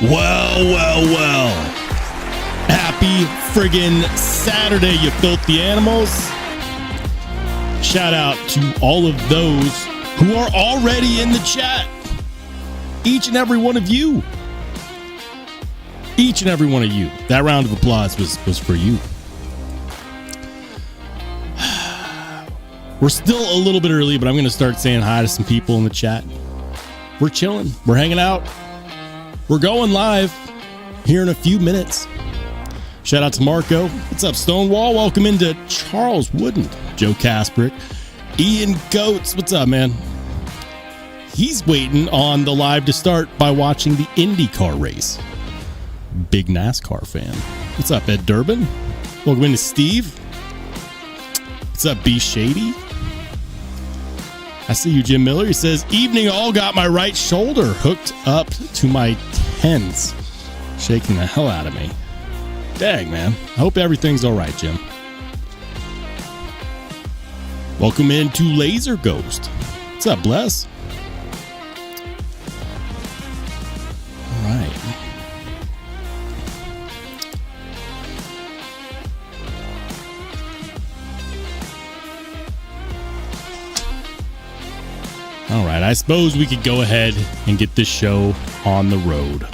Well. Happy friggin' Saturday, you filthy animals. Shout out to all of those who are already in the chat. Each and every one of you. Each and every one of you. That round of applause was for you. We're still a little bit early, but I'm going to start saying hi to some people in the chat. We're chilling. We're hanging out. We're going live here in a few minutes. Shout out to Marco. What's up, Stonewall? Welcome into Charles Wooden, Joe Kasperick, Ian Goats. What's up, man? He's waiting on the live to start by watching the IndyCar race. Big NASCAR fan. What's up, Ed Durbin? Welcome into Steve. What's up, B Shady? I see you, Jim Miller. He says, evening all, got my right shoulder hooked up to my tens. Shaking the hell out of me. Dang, man. I hope everything's all right, Jim. Welcome into Laser Ghost. What's up, Bless? All right. All right, I suppose we could go ahead and get this show on the road.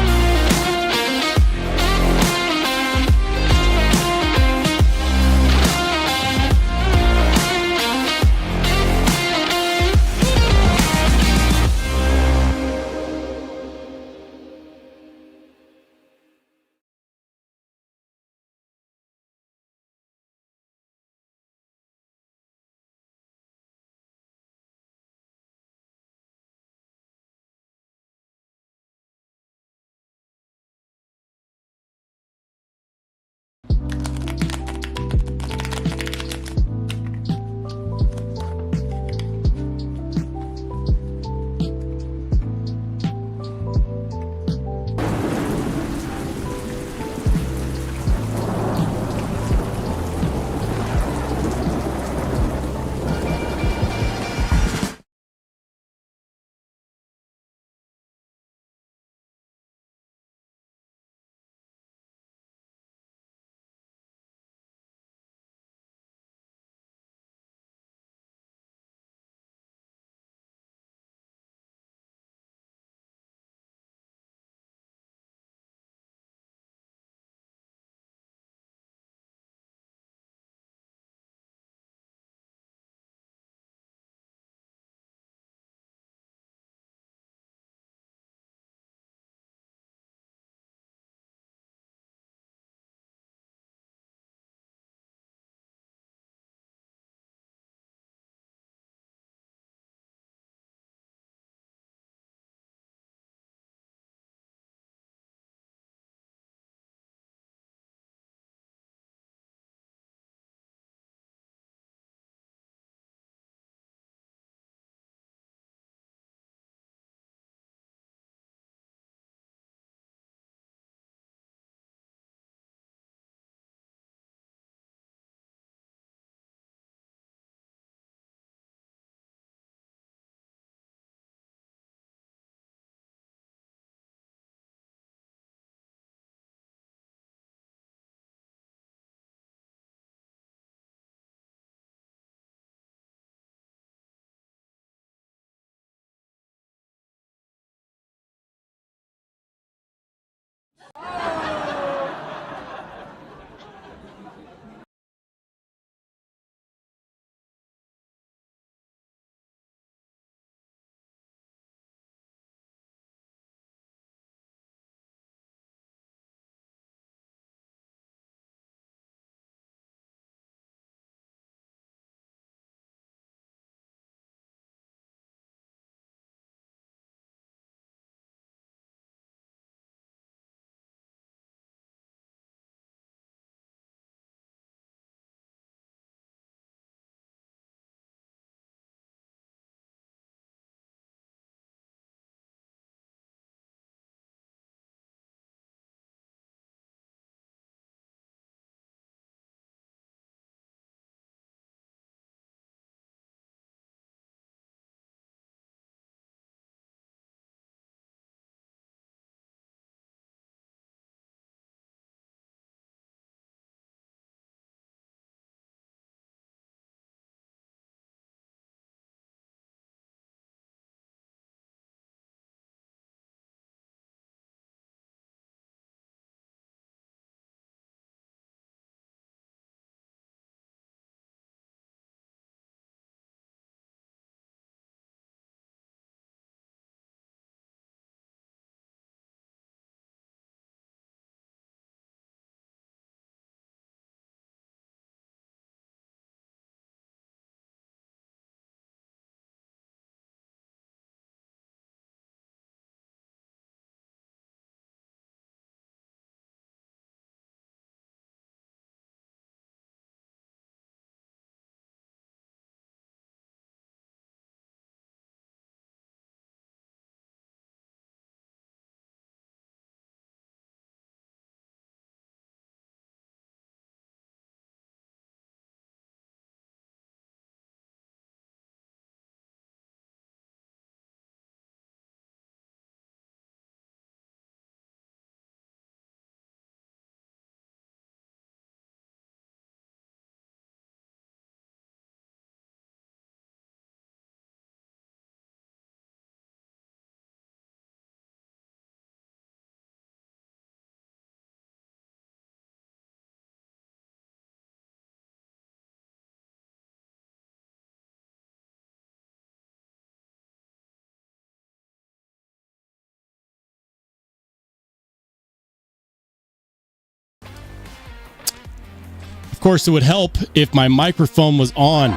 course, it would help if my microphone was on.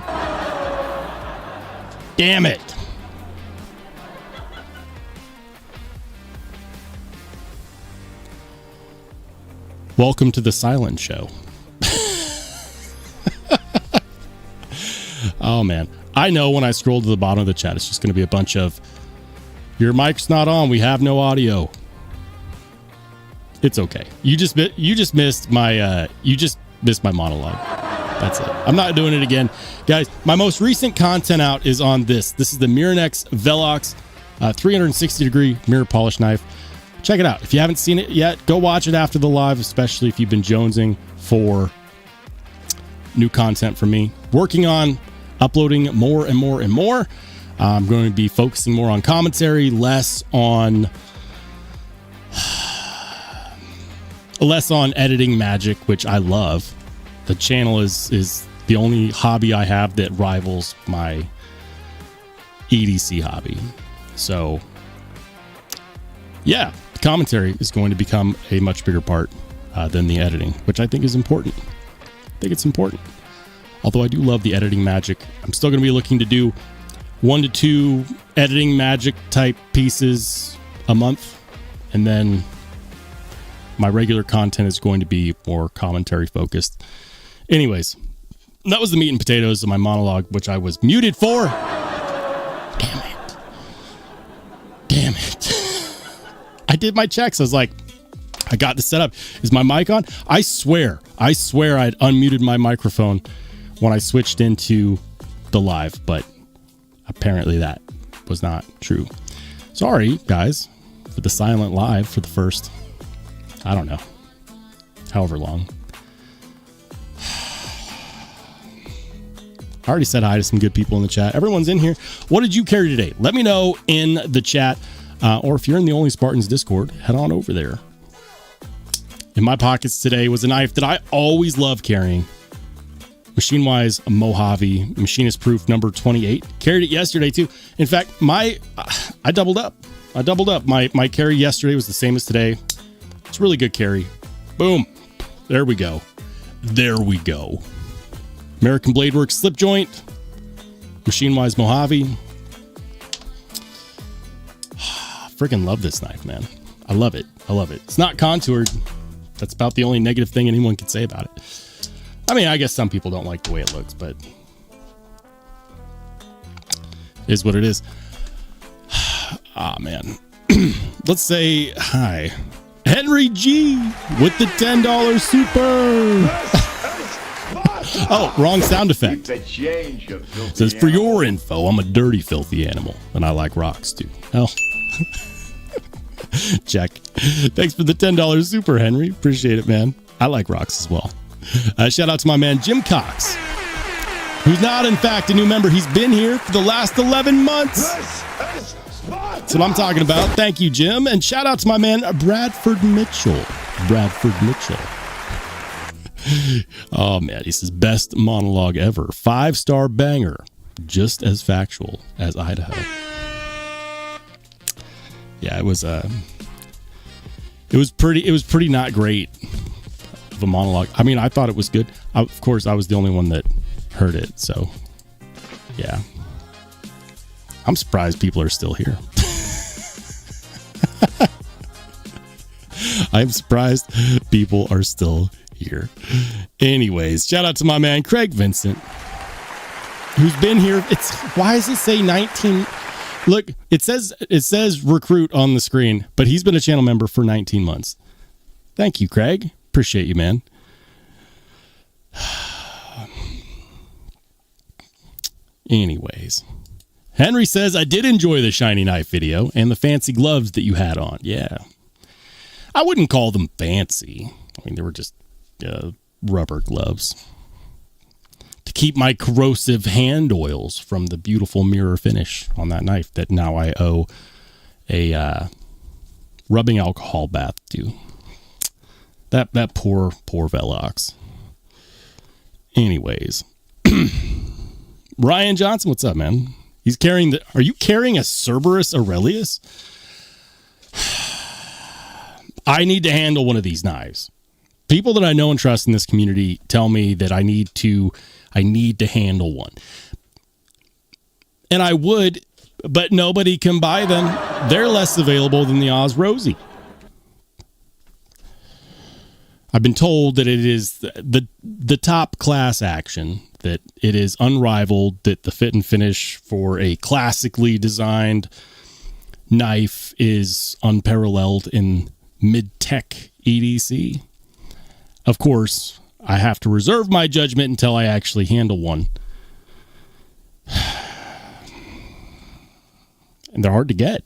Damn it. Welcome to the silent show. Oh, man. I know when I scroll to the bottom of the chat, it's just going to be a bunch of, your mic's not on. We have no audio. It's okay. You just missed my monologue. That's it. I'm not doing it again. Guys, my most recent content out is on this. This is the Miranex Velox 360 degree mirror polish knife. Check it out. If you haven't seen it yet, go watch it after the live, especially if you've been jonesing for new content from me. Working on uploading more and more and more. I'm going to be focusing more on commentary, less on editing magic, which I love. The channel is the only hobby I have that rivals my EDC hobby. So, yeah, the commentary is going to become a much bigger part than the editing, which I think is important. I think it's important. Although I do love the editing magic, I'm still going to be looking to do 1 to 2 editing magic type pieces a month. And then my regular content is going to be more commentary focused. Anyways, that was the meat and potatoes of my monologue, which I was muted for. Damn it. I did my checks. I was like, I got this set up. Is my mic on? I swear I had unmuted my microphone when I switched into the live, but apparently that was not true. Sorry, guys, for the silent live for the first, I don't know, however long. I already said hi to some good people in the chat. Everyone's in here. What did you carry today? Let me know in the chat, or if you're in the Only Spartans Discord, head on over there. In my pockets today was a knife that I always love carrying. Machine Wise Mojave Machinist Proof number 28. Carried it yesterday too. In fact, I doubled up. My carry yesterday was the same as today. It's really good carry. Boom. There we go. American Blade Works slip joint. Machine Wise Mojave. Freaking love this knife, man. I love it. It's not contoured. That's about the only negative thing anyone can say about it. I mean, I guess some people don't like the way it looks, but it is what it is. Ah, man. Let's say hi. Henry G with the $10 super. Oh, wrong sound effect. It says, for your info, I'm a dirty, filthy animal, and I like rocks too. Oh. Check. Thanks for the $10 super, Henry. Appreciate it, man. I like rocks as well. Shout out to my man Jim Cox, who's not in fact a new member. He's been here for the last 11 months. That's what I'm talking about. Thank you, Jim. And shout out to my man Bradford Mitchell. Oh man, he says best monologue ever. 5-star banger. Just as factual as Idaho. Yeah, it was pretty not great of a monologue. I mean, I thought it was good. Of course, I was the only one that heard it, so yeah. I'm surprised people are still here. I'm surprised people are still here. Anyways, shout out to my man Craig Vincent, who's been here. Why does it say 19? Look, it says recruit on the screen, but he's been a channel member for 19 months. Thank you, Craig. Appreciate you, man. Anyways, Henry says, I did enjoy the shiny knife video and the fancy gloves that you had on. Yeah. I wouldn't call them fancy. I mean, they were just rubber gloves to keep my corrosive hand oils from the beautiful mirror finish on that knife that now I owe a rubbing alcohol bath to. That poor Velox. Anyways, Ryan Johnson, what's up, man? He's carrying are you carrying a Cerberus Aurelius? I need to handle one of these knives. People that I know and trust in this community tell me that I need to handle one. And I would, but nobody can buy them. They're less available than the Oz Rosie. I've been told that it is the top class action, that it is unrivaled, that the fit and finish for a classically designed knife is unparalleled in mid-tech EDC. Of course, I have to reserve my judgment until I actually handle one. And they're hard to get.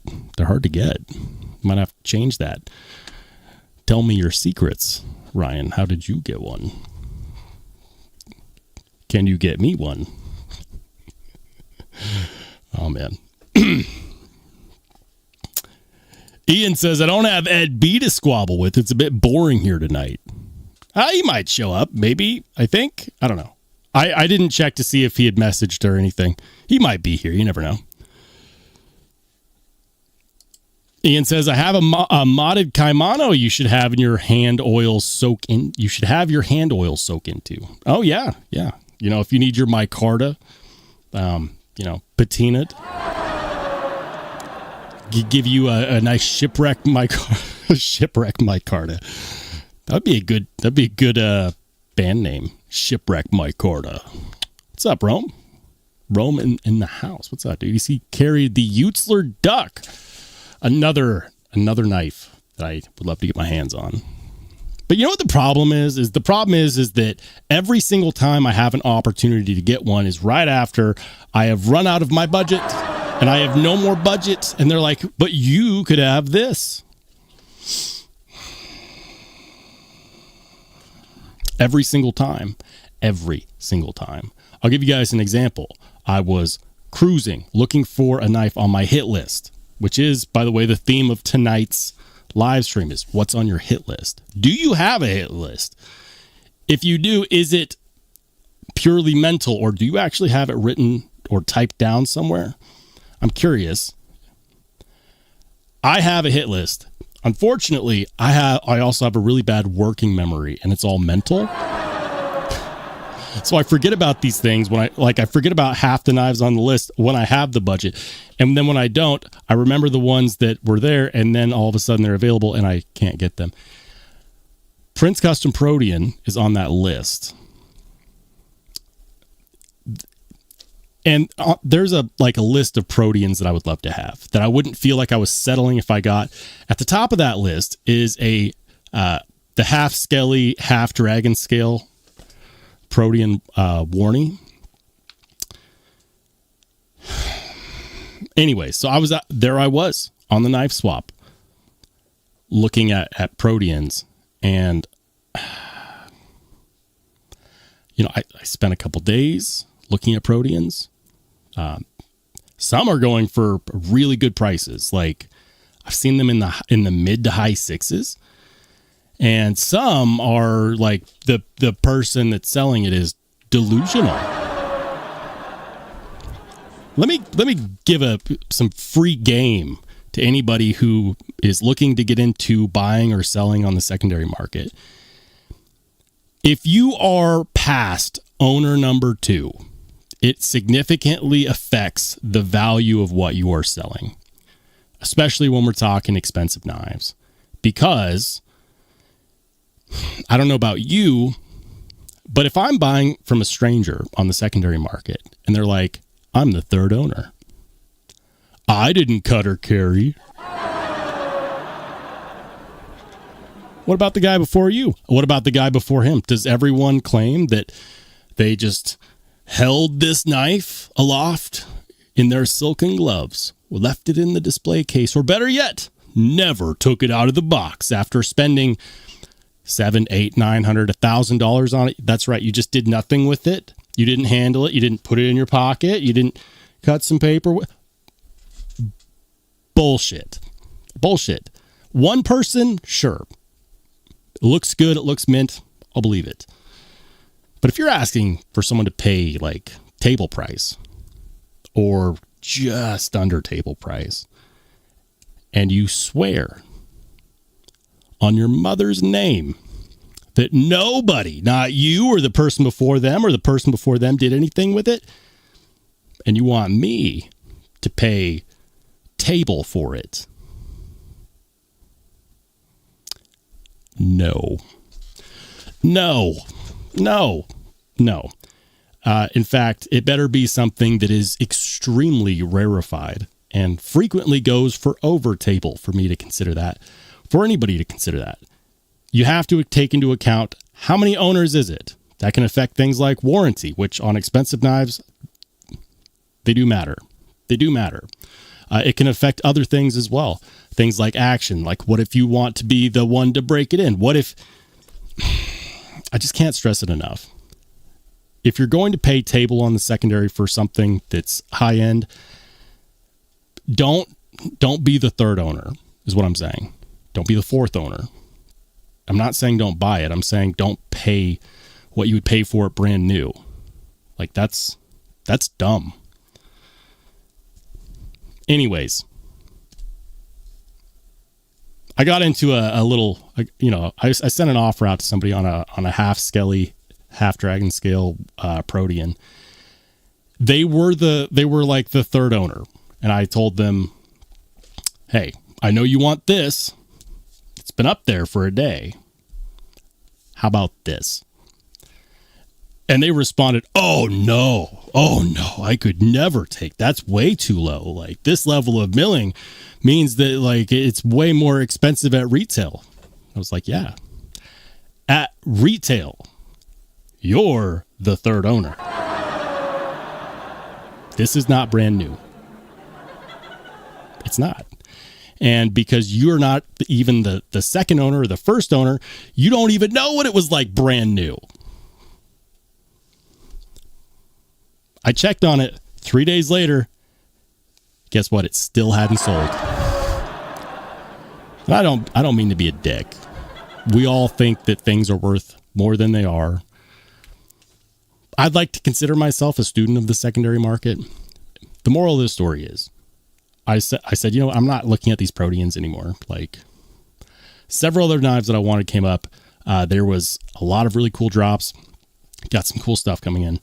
Might have to change that. Tell me your secrets, Ryan. How did you get one? Can you get me one? Oh, man. Ian says, I don't have Ed B to squabble with. It's a bit boring here tonight. He might show up, maybe, I think. I don't know. I didn't check to see if he had messaged or anything. He might be here. You never know. Ian says, I have a modded kimono you should have in your hand oil soak in. You should have your hand oil soak into. Oh, yeah. Yeah. You know, if you need your micarta, patinaed, give you a nice shipwreck micarta. That'd be a good band name. Shipwreck micarta. What's up, Rome? Rome in the house. What's up, dude? You see, carried the Utzler duck. Another knife that I would love to get my hands on. But you know what the problem is? The problem is that every single time I have an opportunity to get one is right after I have run out of my budget and I have no more budget. And they're like, but you could have this. Every single time. I'll give you guys an example. I was cruising, looking for a knife on my hit list, which is, by the way, the theme of tonight's live stream is what's on your hit list. Do you have a hit list? If you do, is it purely mental, or do you actually have it written or typed down somewhere? I'm curious. I have a hit list. Unfortunately, I also have a really bad working memory, and it's all mental. So I forget about these things when I forget about half the knives on the list when I have the budget. And then when I don't, I remember the ones that were there, and then all of a sudden they're available and I can't get them. Prince Custom Protean is on that list. And there's a list of Proteans that I would love to have that I wouldn't feel like I was settling if I got. At the top of that list is the half scaly, half dragon scale Protean Warney. Anyway, so I was on the knife swap looking at Proteans, and I spent a couple days looking at Proteans. Some are going for really good prices. Like I've seen them in the mid to high sixes. And some are like the person that's selling it is delusional. Let me give some free game to anybody who is looking to get into buying or selling on the secondary market. If you are past owner number 2, it significantly affects the value of what you are selling, especially when we're talking expensive knives, because I don't know about you, but if I'm buying from a stranger on the secondary market and they're like, I'm the third owner, I didn't cut or carry. What about the guy before you? What about the guy before him? Does everyone claim that they just held this knife aloft in their silken gloves, left it in the display case, or better yet, never took it out of the box after spending $700, $800, $900, $1,000 on it? That's right. You just did nothing with it. You didn't handle it. You didn't put it in your pocket. You didn't cut some paper. Bullshit. One person, sure. It looks good. It looks mint. I'll believe it. But if you're asking for someone to pay like table price or just under table price, and you swear on your mother's name that nobody, not you or the person before them or the person before them, did anything with it, and you want me to pay table for it? No. In fact, it better be something that is extremely rarefied and frequently goes for over table for me to consider that, for anybody to consider that. You have to take into account how many owners is it. That can affect things like warranty, which on expensive knives, they do matter. It can affect other things as well. Things like action, like what if you want to be the one to break it in? What if... I just can't stress it enough. If you're going to pay table on the secondary for something that's high end, don't be the third owner, is what I'm saying. Don't be the fourth owner. I'm not saying don't buy it. I'm saying don't pay what you would pay for it brand new. Like that's dumb. Anyways, I got into a little, I sent an offer out to somebody on a half skelly, half dragon scale Protean. They were like the third owner, and I told them, hey, I know you want this. It's been up there for a day. How about this? And they responded, oh no, I could never take, that's way too low. Like this level of milling means that like it's way more expensive at retail. I was like, yeah, at retail, you're the third owner. This is not brand new. It's not. And because you're not even the second owner or the first owner, you don't even know what it was like brand new. I checked on it 3 days later. Guess what? It still hadn't sold. And I don't mean to be a dick. We all think that things are worth more than they are. I'd like to consider myself a student of the secondary market. The moral of the story is, I said, I'm not looking at these Proteans anymore. Like several other knives that I wanted came up. There was a lot of really cool drops. Got some cool stuff coming in.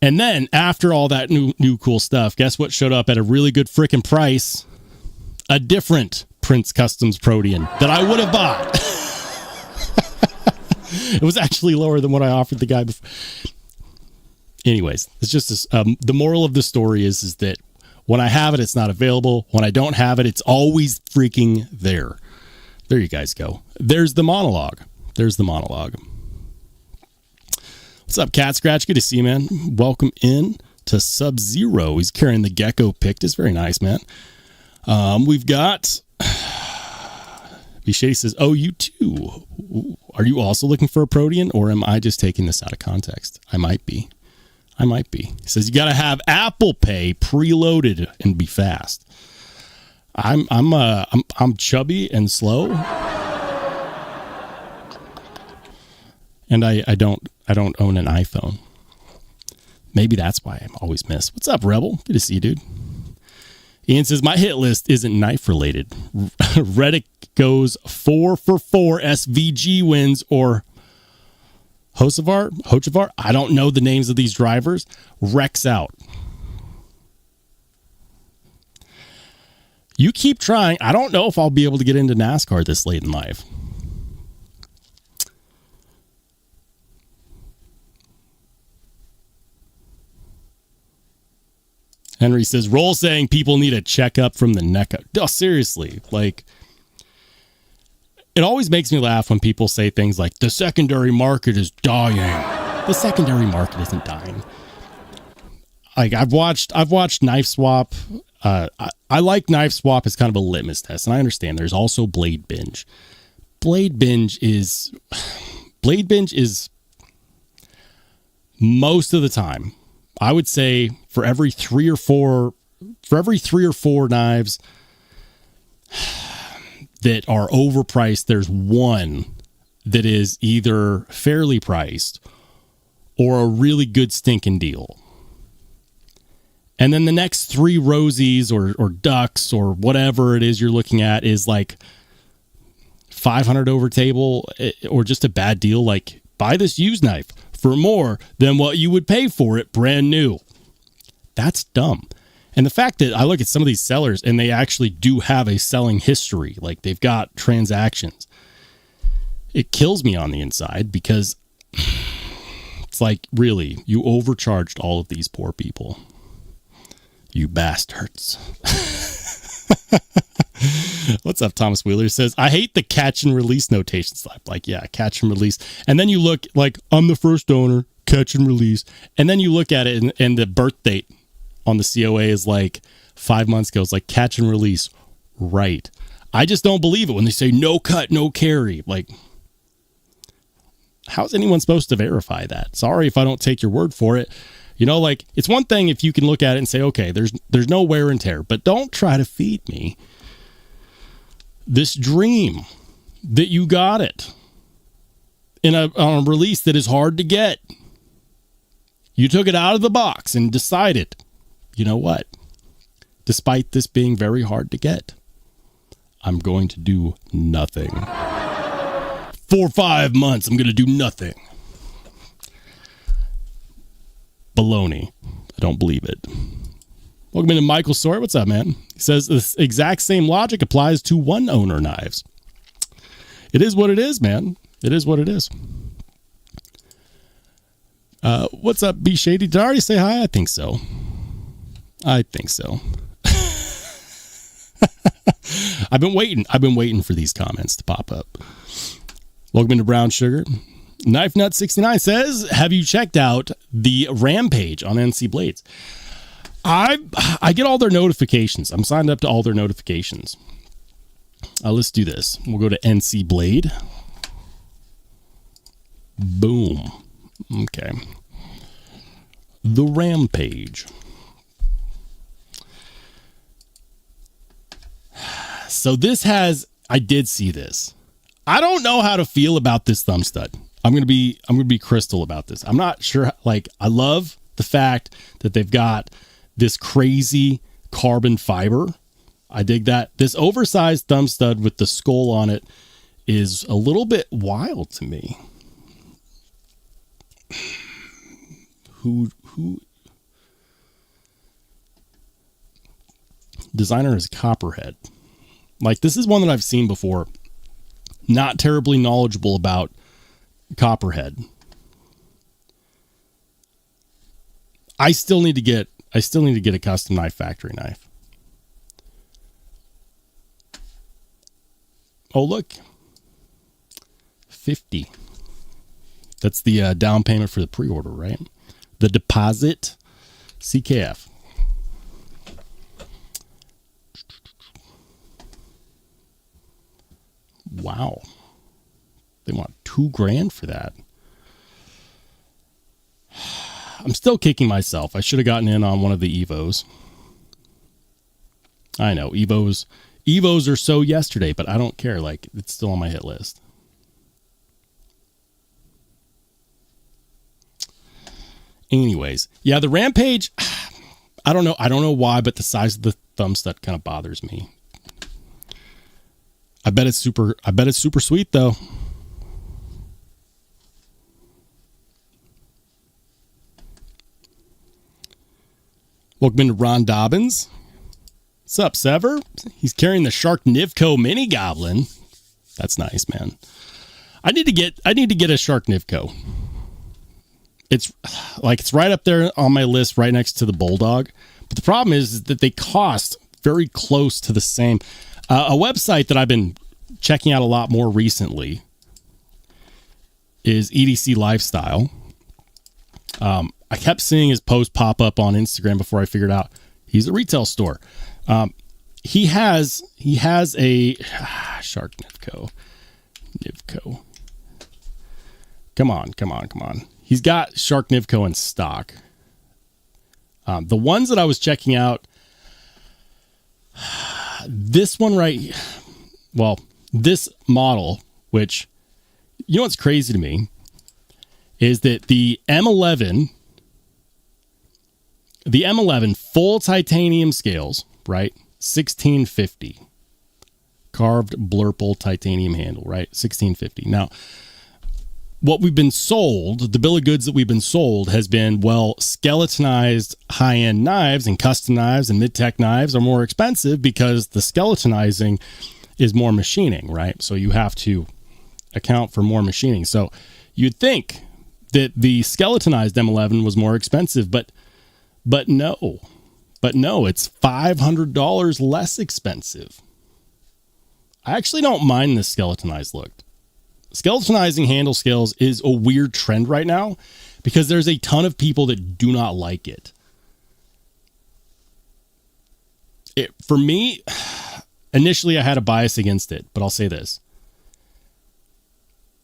And then after all that new cool stuff, guess what showed up at a really good freaking price? A different Prince Customs Protean that I would have bought. It was actually lower than what I offered the guy before. Anyways, it's just this, the moral of the story is that when I have it, it's not available. When I don't have it, it's always freaking there. There you guys go. There's the monologue. What's up, Cat Scratch? Good to see you, man. Welcome in to Sub-Zero. He's carrying the Gecko Pictus. Very nice, man. We've got... Bichette says, oh, you too. Are you also looking for a Protean, or am I just taking this out of context? I might be. He says, you got to have Apple Pay preloaded and be fast. I'm chubby and slow. And I don't own an iPhone. Maybe that's why I'm always missed. What's up, Rebel? Good to see you, dude. Ian says, my hit list isn't knife related. Reddick goes 4 for 4 SVG wins, or Hochevar. I don't know the names of these drivers. Rex out. You keep trying. I don't know if I'll be able to get into NASCAR this late in life. Henry says, Roll saying people need a checkup from the neck up. Oh, seriously. Like, it always makes me laugh when people say things like, the secondary market is dying. The secondary market isn't dying. Like, I've watched Knife Swap. I like Knife Swap as kind of a litmus test, and I understand there's also Blade Binge. Blade Binge is most of the time, I would say, for every three or four knives that are overpriced, there's one that is either fairly priced or a really good stinking deal. And then the next three rosies or ducks or whatever it is you're looking at is like $500 over table or just a bad deal, like buy this used knife for more than what you would pay for it brand new. That's dumb. And the fact that I look at some of these sellers and they actually do have a selling history, like they've got transactions, it kills me on the inside because it's like, really, you overcharged all of these poor people. You bastards. What's up, Thomas Wheeler says, I hate the catch and release notations. Like, yeah, catch and release. And then you look like, I'm the first owner, catch and release. And then you look at it and the birth date on the COA is like 5 months ago. It's like catch and release. Right. I just don't believe it when they say no cut, no carry. Like, how's anyone supposed to verify that? Sorry if I don't take your word for it. You know, like, it's one thing if you can look at it and say, okay, there's no wear and tear, but don't try to feed me this dream that you got it on a release that is hard to get. You took it out of the box and decided, you know what? Despite this being very hard to get, I'm going to do nothing. 4 or 5 months, I'm going to do nothing. Baloney. I don't believe it. Welcome into Michael Sawyer. What's up, man? He says the exact same logic applies to one owner knives. It is what it is, man. It is what it is. What's up, B Shady? Did I already say hi? I think so. I've been waiting for these comments to pop up. Welcome into Brown Sugar. Knife Nut 69 says, have you checked out the Rampage on NC Blades? I get all their notifications. I'm signed up to all their notifications. Let's do this. We'll go to NC Blade. Boom. Okay. The Rampage. So this has, I did see this. I don't know how to feel about this thumb stud. I'm going to be crystal about this. I'm not sure. Like, I love the fact that they've got this crazy carbon fiber. I dig that. This oversized thumb stud with the skull on it is a little bit wild to me. Who designer is Copperhead. Like, this is one that I've seen before. Not terribly knowledgeable about Copperhead. I still need to get a custom knife factory knife. Oh, look. 50. That's the down payment for the pre-order, right? The deposit. CKF. Wow. They want $2,000 for that. I'm still kicking myself. I should have gotten in on one of the Evos. I know, Evos are so yesterday, but I don't care. Like, it's still on my hit list. Anyways, yeah, the Rampage, I don't know why, but the size of the thumb stud kind of bothers me. I bet it's super sweet though. Welcome into Ron Dobbins. What's up, Sever? He's carrying the Shark Nivco Mini Goblin. That's nice, man. I need to get a Shark Nivco. It's right up there on my list, right next to the Bulldog. But the problem is that they cost very close to the same. A website that I've been checking out a lot more recently is EDC Lifestyle. I kept seeing his post pop up on Instagram before I figured out he's a retail store. He has a Shark Nivco. Come on. He's got Shark Nivco in stock. The ones that I was checking out, this one this model, which, you know what's crazy to me, is that the M11 full titanium scales, right? $1,650 carved blurple titanium handle, right? $1,650. Now, what we've been sold, the bill of goods that we've been sold has been, well, skeletonized high-end knives and custom knives and mid-tech knives are more expensive because the skeletonizing is more machining, right? So you have to account for more machining. So you'd think that the skeletonized M11 was more expensive, but no. But no, it's $500 less expensive. I actually don't mind the skeletonized look. Skeletonizing handle scales is a weird trend right now because there's a ton of people that do not like it. For me, initially I had a bias against it, but I'll say this.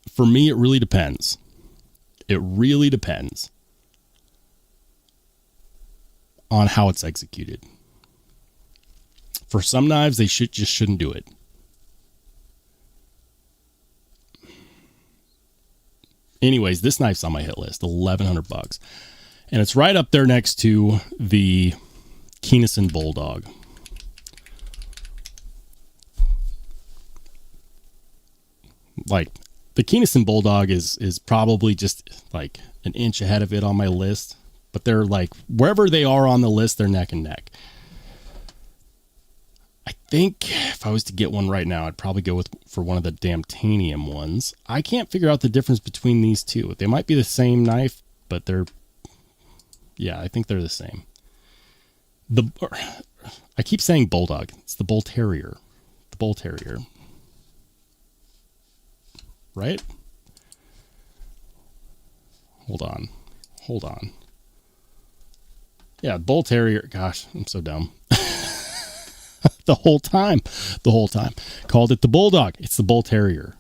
For me, it really depends. It really depends on how it's executed. For some knives, they shouldn't do it. Anyways, this knife's on my hit list, $1,100, and it's right up there next to the Keynesen Bulldog. Like, the Keynesen Bulldog is probably just like an inch ahead of it on my list, but they're like, wherever they are on the list, they're neck and neck. I think if I was to get one right now, I'd probably go for one of the Damtanium ones. I can't figure out the difference between these two. They might be the same knife, but yeah, I think they're the same. I keep saying Bulldog. It's the Bull Terrier. The Bull Terrier. Right? Hold on. Yeah, Bull Terrier. Gosh, I'm so dumb. The whole time. Called it the Bulldog. It's the Bull Terrier.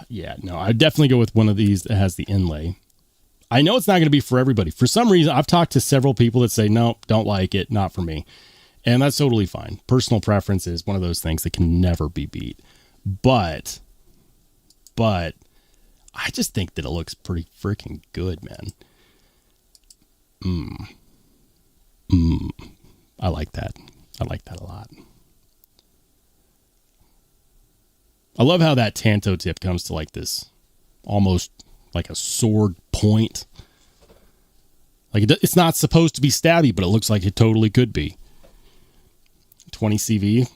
Yeah, no, I'd definitely go with one of these that has the inlay. I know it's not going to be for everybody. For some reason, I've talked to several people that say, no, don't like it, not for me. And that's totally fine. Personal preference is one of those things that can never be beat. But I just think that it looks pretty freaking good, man. I like that. I like that a lot. I love how that Tanto tip comes to like this, almost like a sword point. Like it's not supposed to be stabby, but it looks like it totally could be. 20 CV.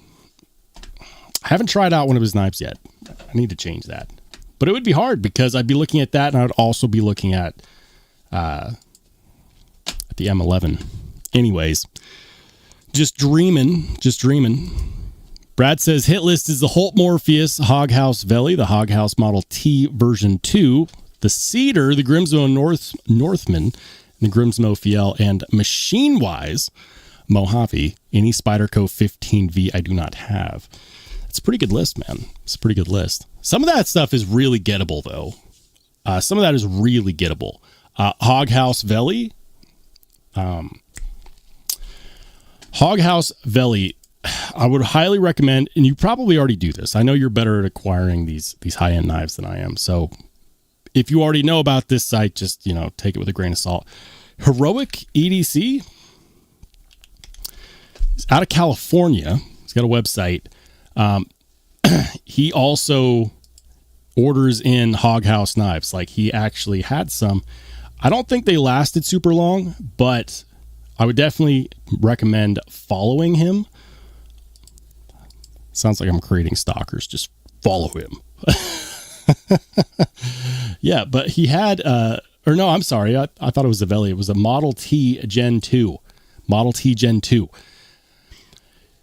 I haven't tried out one of his knives yet. I need to change that. But it would be hard because I'd be looking at that and I'd also be looking at the M11. Anyways, just dreaming. Brad says hit list is the Holt Morpheus Hoghouse Veli, the Hoghouse Model T version 2, the Cedar, the Grimsmo Northman, and the Grimsmo Fiel, and Machine-Wise Mojave. Any Spyderco 15V I do not have. It's a pretty good list, man. It's a pretty good list. Some of that stuff is really gettable, though. Some of that is really gettable. Hoghouse Veli. Hoghouse Veli, I would highly recommend, and you probably already do this. I know you're better at acquiring these high-end knives than I am. So if you already know about this site, just, take it with a grain of salt. Heroic EDC. He's out of California. He's got a website. He also orders in Hoghouse knives. Like, he actually had some. I don't think they lasted super long, but I would definitely recommend following him. Sounds like I'm creating stalkers. Just follow him. Yeah, but he had, I'm sorry. I thought it was a Veli. It was a Model T Gen 2. Model T Gen 2.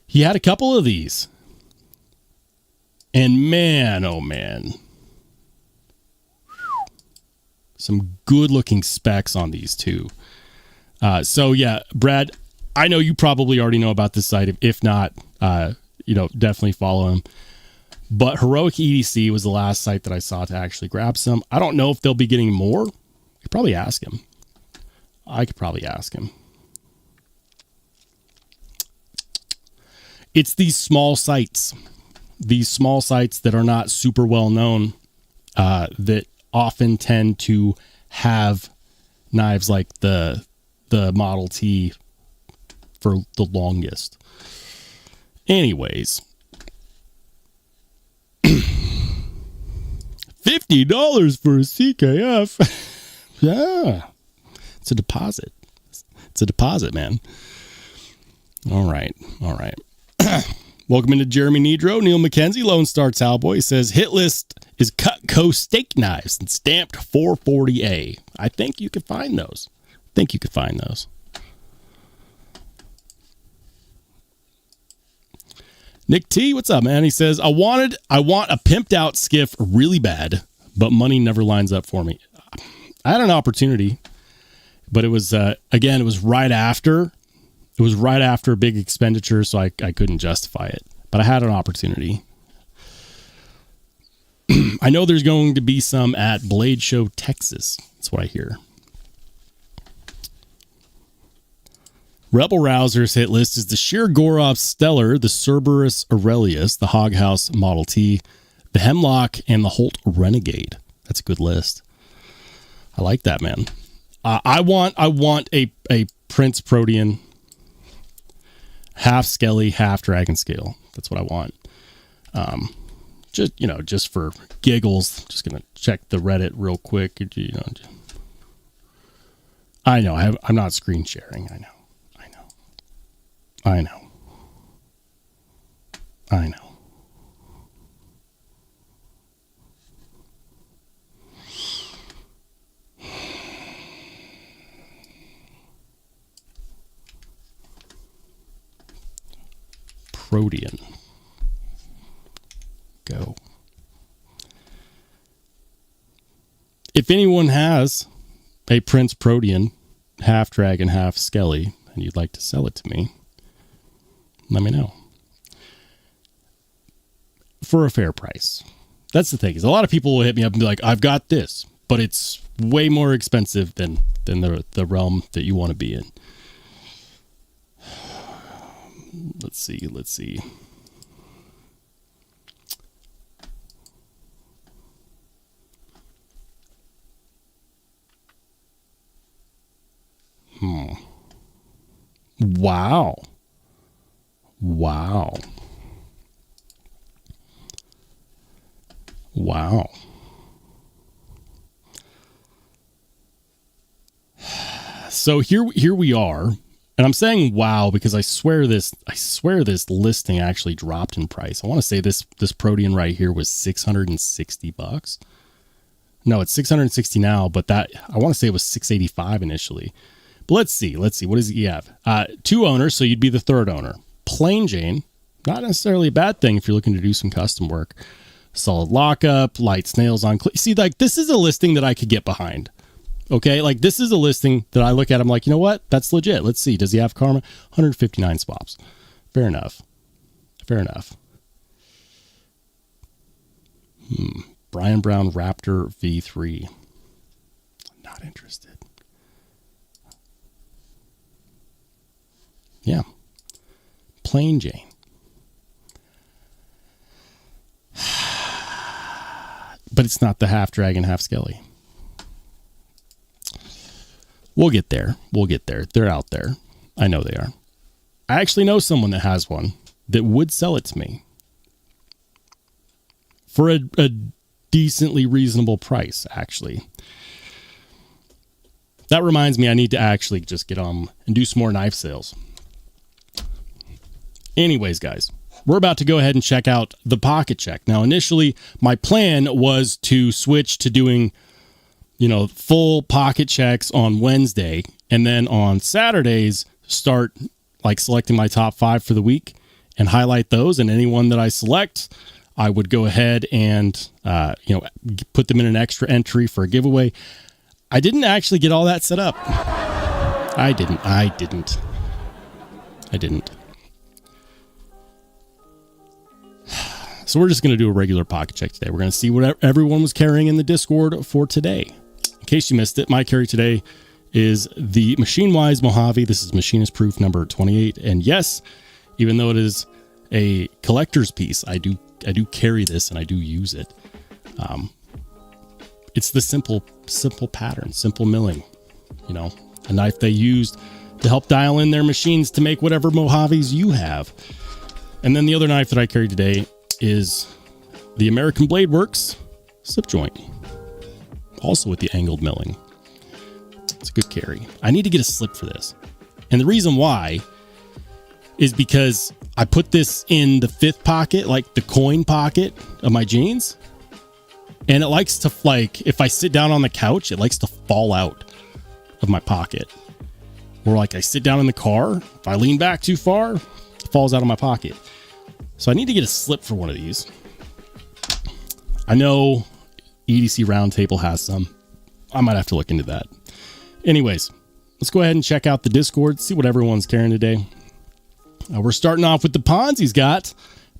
He had a couple of these. And man, oh man. Some good looking specs on these two. So yeah, Brad, I know you probably already know about this site. If not, definitely follow him. But Heroic EDC was the last site that I saw to actually grab some. I don't know if they'll be getting more. I could probably ask him. It's these small sites that are not super well known, that often tend to have knives like the Model T for the longest. Anyways, $50 for a CKF. Yeah, it's a deposit. It's a deposit, man. All right. Welcome into Jeremy Nedro. Neil McKenzie, Lone Star Cowboy, says hit list is Cutco steak knives and stamped 440A. I think you can find those. Nick T, what's up, man? He says, I want a pimped out skiff really bad, but money never lines up for me. I had an opportunity, but it was, again, it was right after a big expenditure, so I couldn't justify it. But I had an opportunity. I know there's going to be some at Blade Show, Texas. That's what I hear. Rebel Rouser's hit list is the Sheer Gorov Stellar, the Cerberus Aurelius, the Hoghouse Model T, the Hemlock, and the Holt Renegade. That's a good list. I like that, man. I want a Prince Protean, half Skelly, half Dragon Scale. That's what I want. Just for giggles. Just gonna check the Reddit real quick. I know I'm not screen sharing. I know. Protean. Go. If anyone has a Prince Protean, half Dragon, half Skelly, and you'd like to sell it to me, let me know. For a fair price. That's the thing, is a lot of people will hit me up and be like, I've got this, but it's way more expensive than the realm that you want to be in. Let's see. Wow. So here we are, and I'm saying wow because I swear this listing actually dropped in price. I want to say this Protean right here was $660. No, it's $660 now, but that I want to say it was $685 initially. But let's see. What does he have? 2 owners, so you'd be the third owner. Plain Jane, not necessarily a bad thing if you're looking to do some custom work. Solid lockup, light snails on. See, like this is a listing that I could get behind. Okay, like this is a listing that I look at. I'm like, you know what? That's legit. Let's see. Does he have karma? 159 swaps. Fair enough. Brian Brown Raptor V3. Not interested. Yeah. Plain Jane. But it's not the half Dragon, half Skelly. We'll get there. They're out there. I know they are. I actually know someone that has one that would sell it to me for a decently reasonable price, actually. That reminds me, I need to actually just get on and do some more knife sales. Anyways, guys, we're about to go ahead and check out the pocket check. Now, initially, my plan was to switch to doing, full pocket checks on Wednesday, and then on Saturdays, start selecting my top 5 for the week and highlight those. And anyone that I select, I would go ahead and, put them in an extra entry for a giveaway. I didn't actually get all that set up. I didn't. So we're just going to do a regular pocket check today. We're going to see what everyone was carrying in the Discord for today. In case you missed it, my carry today is the Machine Wise Mojave. This is machinist proof number 28. And yes, even though it is a collector's piece, I do carry this and I do use it. It's the simple pattern, simple milling, a knife they used to help dial in their machines to make whatever Mojaves you have. And then the other knife that I carry today is the American Blade Works slip joint, also with the angled milling. It's a good carry. I need to get a slip for this. And the reason why is because I put this in the fifth pocket, like the coin pocket of my jeans. And it likes to, like, if I sit down on the couch, it likes to fall out of my pocket. Or like I sit down in the car, if I lean back too far, it falls out of my pocket. So I need to get a slip for one of these. I know EDC Roundtable has some. I might have to look into that. Anyways, let's go ahead and check out the Discord, see what everyone's carrying today. We're starting off with the Ponzi's got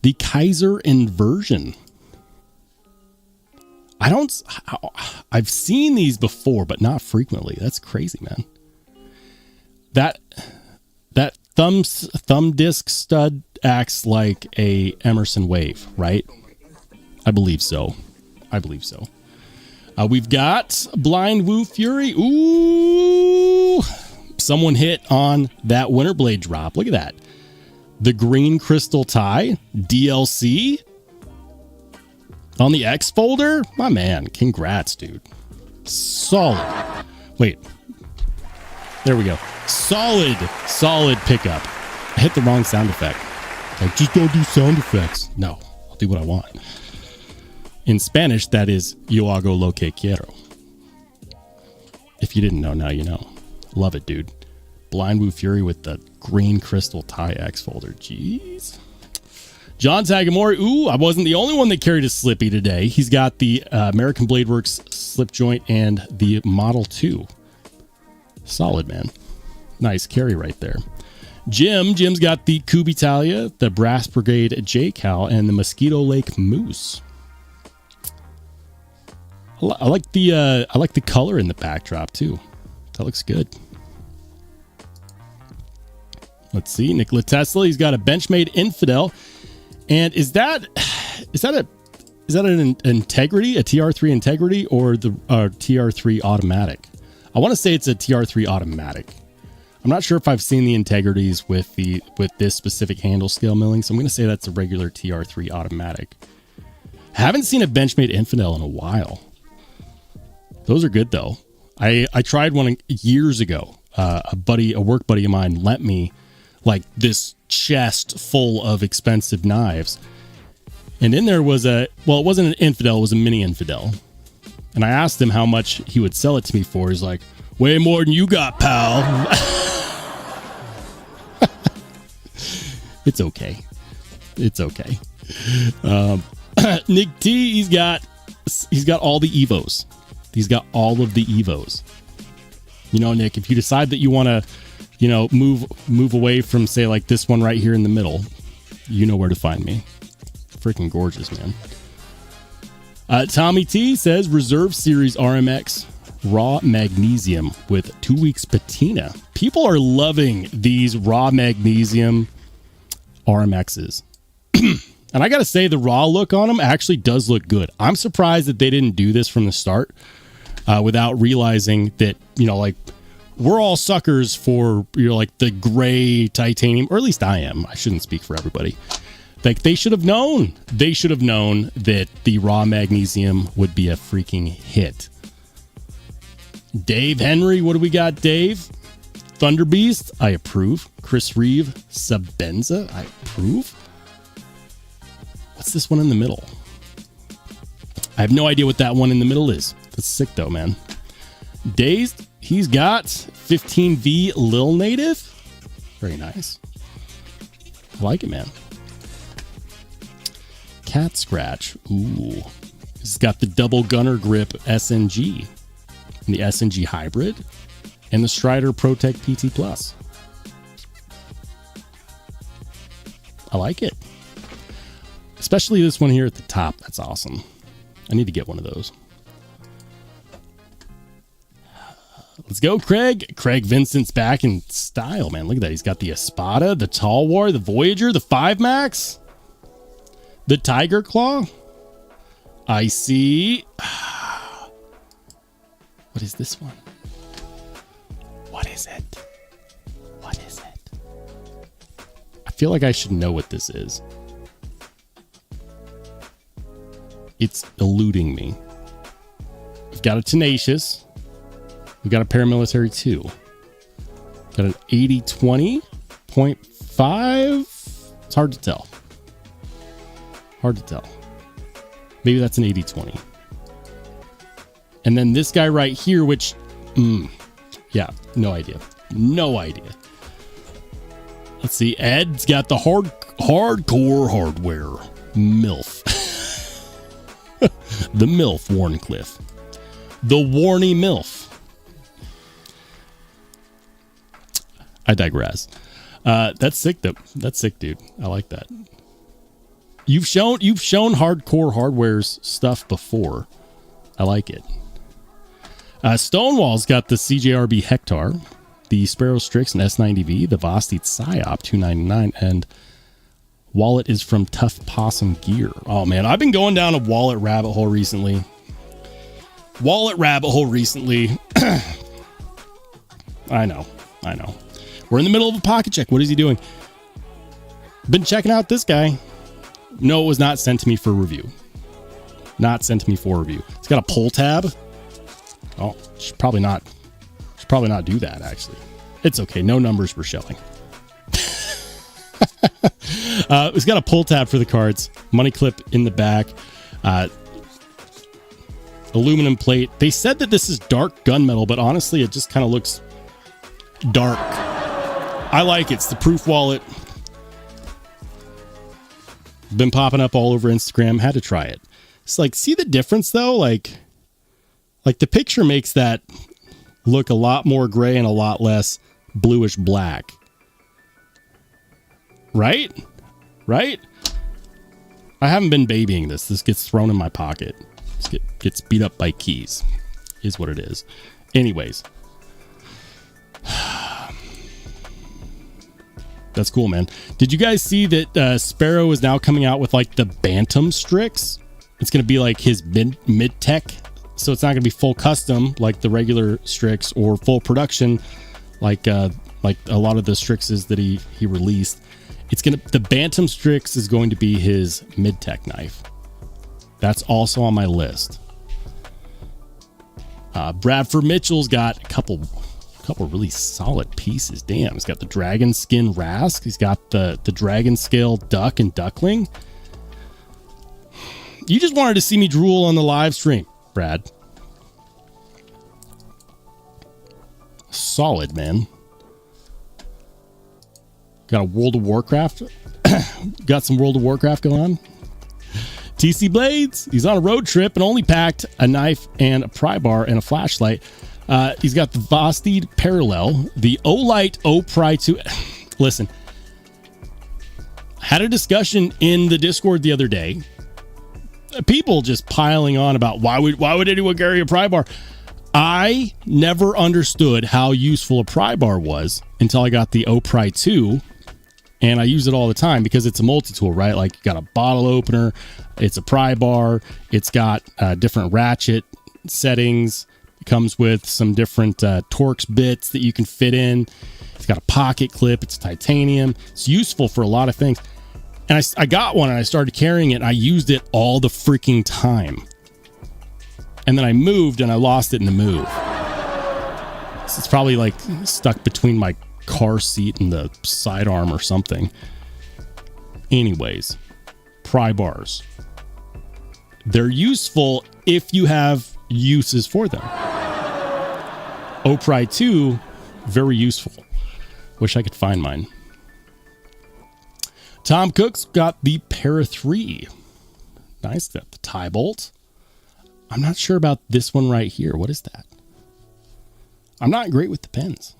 the Kaiser Inversion. I've seen these before, but not frequently. That's crazy, man. That thumb disc stud acts like a Emerson Wave, right? I believe so. We've got Blind Woo Fury. Ooh, someone hit on that Winterblade drop. Look at that. The green crystal tie DLC on the X folder. My man, congrats, dude. Solid. Wait, there we go. Solid pickup. I hit the wrong sound effect. Like, just don't do sound effects. No, I'll do what I want. In Spanish, that is yo hago lo que quiero. If you didn't know, now you know. Love it, dude. Blind Woo Fury with the green crystal tie X folder. Jeez. John Tagamori. Ooh, I wasn't the only one that carried a slippy today. He's got the American Blade Works slip joint and the Model 2. Solid, man. Nice carry right there. Jim's got the Kubitalia, the Brass Brigade J-Cal, and the Mosquito Lake Moose. I like the color in the backdrop too. That looks good. Let's see, Nikola Tesla. He's got a Benchmade Infidel, and is that an Integrity, a TR3 Integrity, or the TR3 Automatic? I want to say it's a TR3 Automatic. I'm not sure if I've seen the Integrities with this specific handle scale milling, so I'm going to say that's a regular TR3 Automatic. Haven't seen a Benchmade Infidel in a while. Those are good though. I tried one years ago. A work buddy of mine lent me like this chest full of expensive knives, and in there was it wasn't an Infidel, it was a mini Infidel. And I asked him how much he would sell it to me for. He's like, way more than you got, pal. It's okay. Nick T, he's got all the Evos. He's got all of the Evos. You know, Nick, if you decide that you want to, move away from, say, like this one right here in the middle, you know where to find me. Freaking gorgeous, man. Tommy T says Reserve Series RMX raw magnesium with 2 weeks patina. People are loving these raw magnesium RMXs. And I got to say, the raw look on them actually does look good. I'm surprised that they didn't do this from the start without realizing that, we're all suckers for, like the gray titanium, or at least I am. I shouldn't speak for everybody. Like, they should have known. They should have known that the raw magnesium would be a freaking hit. Dave Henry, what do we got, Dave? Thunder Beast, I approve. Chris Reeve, Sabenza, I approve. What's this one in the middle? I have no idea what that one in the middle is. That's sick though, man. Dazed, he's got 15V Lil Native. Very nice. I like it, man. Cat Scratch. Ooh. He's got the double gunner grip SNG. And the SNG Hybrid. And the Strider ProTech PT Plus. I like it. Especially this one here at the top. That's awesome. I need to get one of those. Let's go, Craig. Craig Vincent's back in style, man. Look at that. He's got the Espada, the Tall War, the Voyager, the 5 Max, the Tiger Claw. I see. What is this one? What is it? feel like I should know what this is. It's eluding me. We've got a Tenacious. We've got a Paramilitary 2. Got an 80-20, 0.5. It's hard to tell. Hard to tell. Maybe that's an 80-20. And then this guy right here, which, yeah, no idea. No idea. Let's see. Ed's got the hardcore hardware. MILF. The MILF Warncliffe. The Warny MILF. I digress. That's sick though. That's sick, dude. I like that. You've shown hardcore hardware's stuff before. I like it. Stonewall's got the CJRB Hector, the Sparrow Strix and S90V, the Vosteed Psyop 299, and wallet is from Tough Possum Gear. Oh man, I've been going down a wallet rabbit hole recently. I know. We're in the middle of a pocket check. What is he doing? Been checking out this guy. No, it was not sent to me for review. Not sent to me for review. It's got a pull tab. Oh, should probably not do that, actually. It's okay. No numbers were showing. It's got a pull tab for the cards. Money clip in the back. Aluminum plate. They said that this is dark gunmetal, but honestly, it just kind of looks dark. I like it. It's the proof wallet. Been popping up all over Instagram. Had to try it. It's like, see the difference though? Like the picture makes that look a lot more gray and a lot less bluish black. Right? I haven't been babying this. This gets thrown in my pocket. This gets beat up by keys, is what it is. Anyways. That's cool, man. Did you guys see that Sparrow is now coming out with like the Bantam Strix? It's going to be like his mid-tech. So it's not going to be full custom like the regular Strix or full production like a lot of the Strixes that he released. The Bantam Strix is going to be his mid-tech knife. That's also on my list. Bradford Mitchell's got a couple really solid pieces. Damn, he's got the dragon skin Rask. He's got the dragon scale duck and duckling. You just wanted to see me drool on the live stream, Brad. Solid, man. Got a World of Warcraft. Got some World of Warcraft going on. TC Blades. He's on a road trip and only packed a knife and a pry bar and a flashlight. He's got the Vosteed Parallel, the Olight O-Pry 2. Listen, had a discussion in the Discord the other day. People just piling on about why would anyone carry a pry bar? I never understood how useful a pry bar was until I got the O-Pry 2, and I use it all the time because it's a multi-tool, right? Like, you got a bottle opener, it's a pry bar, it's got different ratchet settings. It comes with some different Torx bits that you can fit in. It's got a pocket clip. It's titanium. It's useful for a lot of things. And I got one and I started carrying it. And I used it all the freaking time. And then I moved and I lost it in the move. So it's probably like stuck between my car seat and the sidearm or something. Anyways, pry bars. They're useful if you have uses for them. O-Pry 2, very useful. Wish I could find mine. Tom Cook's got the Para 3. Nice. Got the tie bolt. I'm not sure about this one right here. What is that? I'm not great with the pens.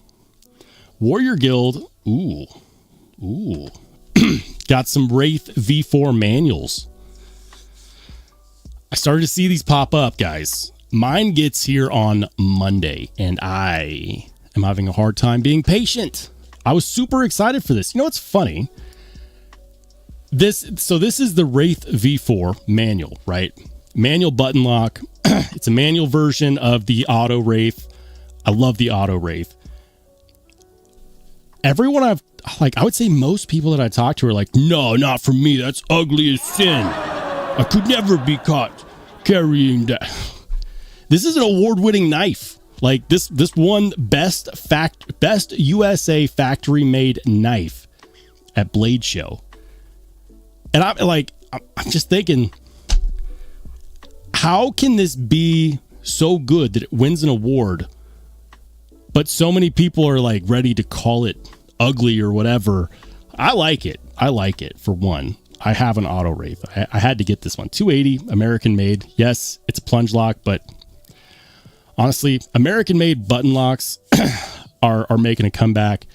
Warrior Guild. Ooh. Got some Wraith V4 manuals. I started to see these pop up, guys. Mine gets here on Monday, and I am having a hard time being patient. I was super excited for this. You know what's funny? This is the Wraith V4 manual, right? Manual button lock. It's a manual version of the Auto Wraith. I love the Auto Wraith. everyone I would say most people that I talk to are like, no, not for me. That's ugly as sin. I could never be caught carrying that. This is an award-winning knife. Like this won best USA factory made knife at Blade Show. And I'm just thinking, how can this be so good that it wins an award, but so many people are like ready to call it ugly or whatever? I like it. For one. I have an auto wraith. I had to get this one. 280, American made. Yes, it's a plunge lock, but honestly, American made button locks are making a comeback.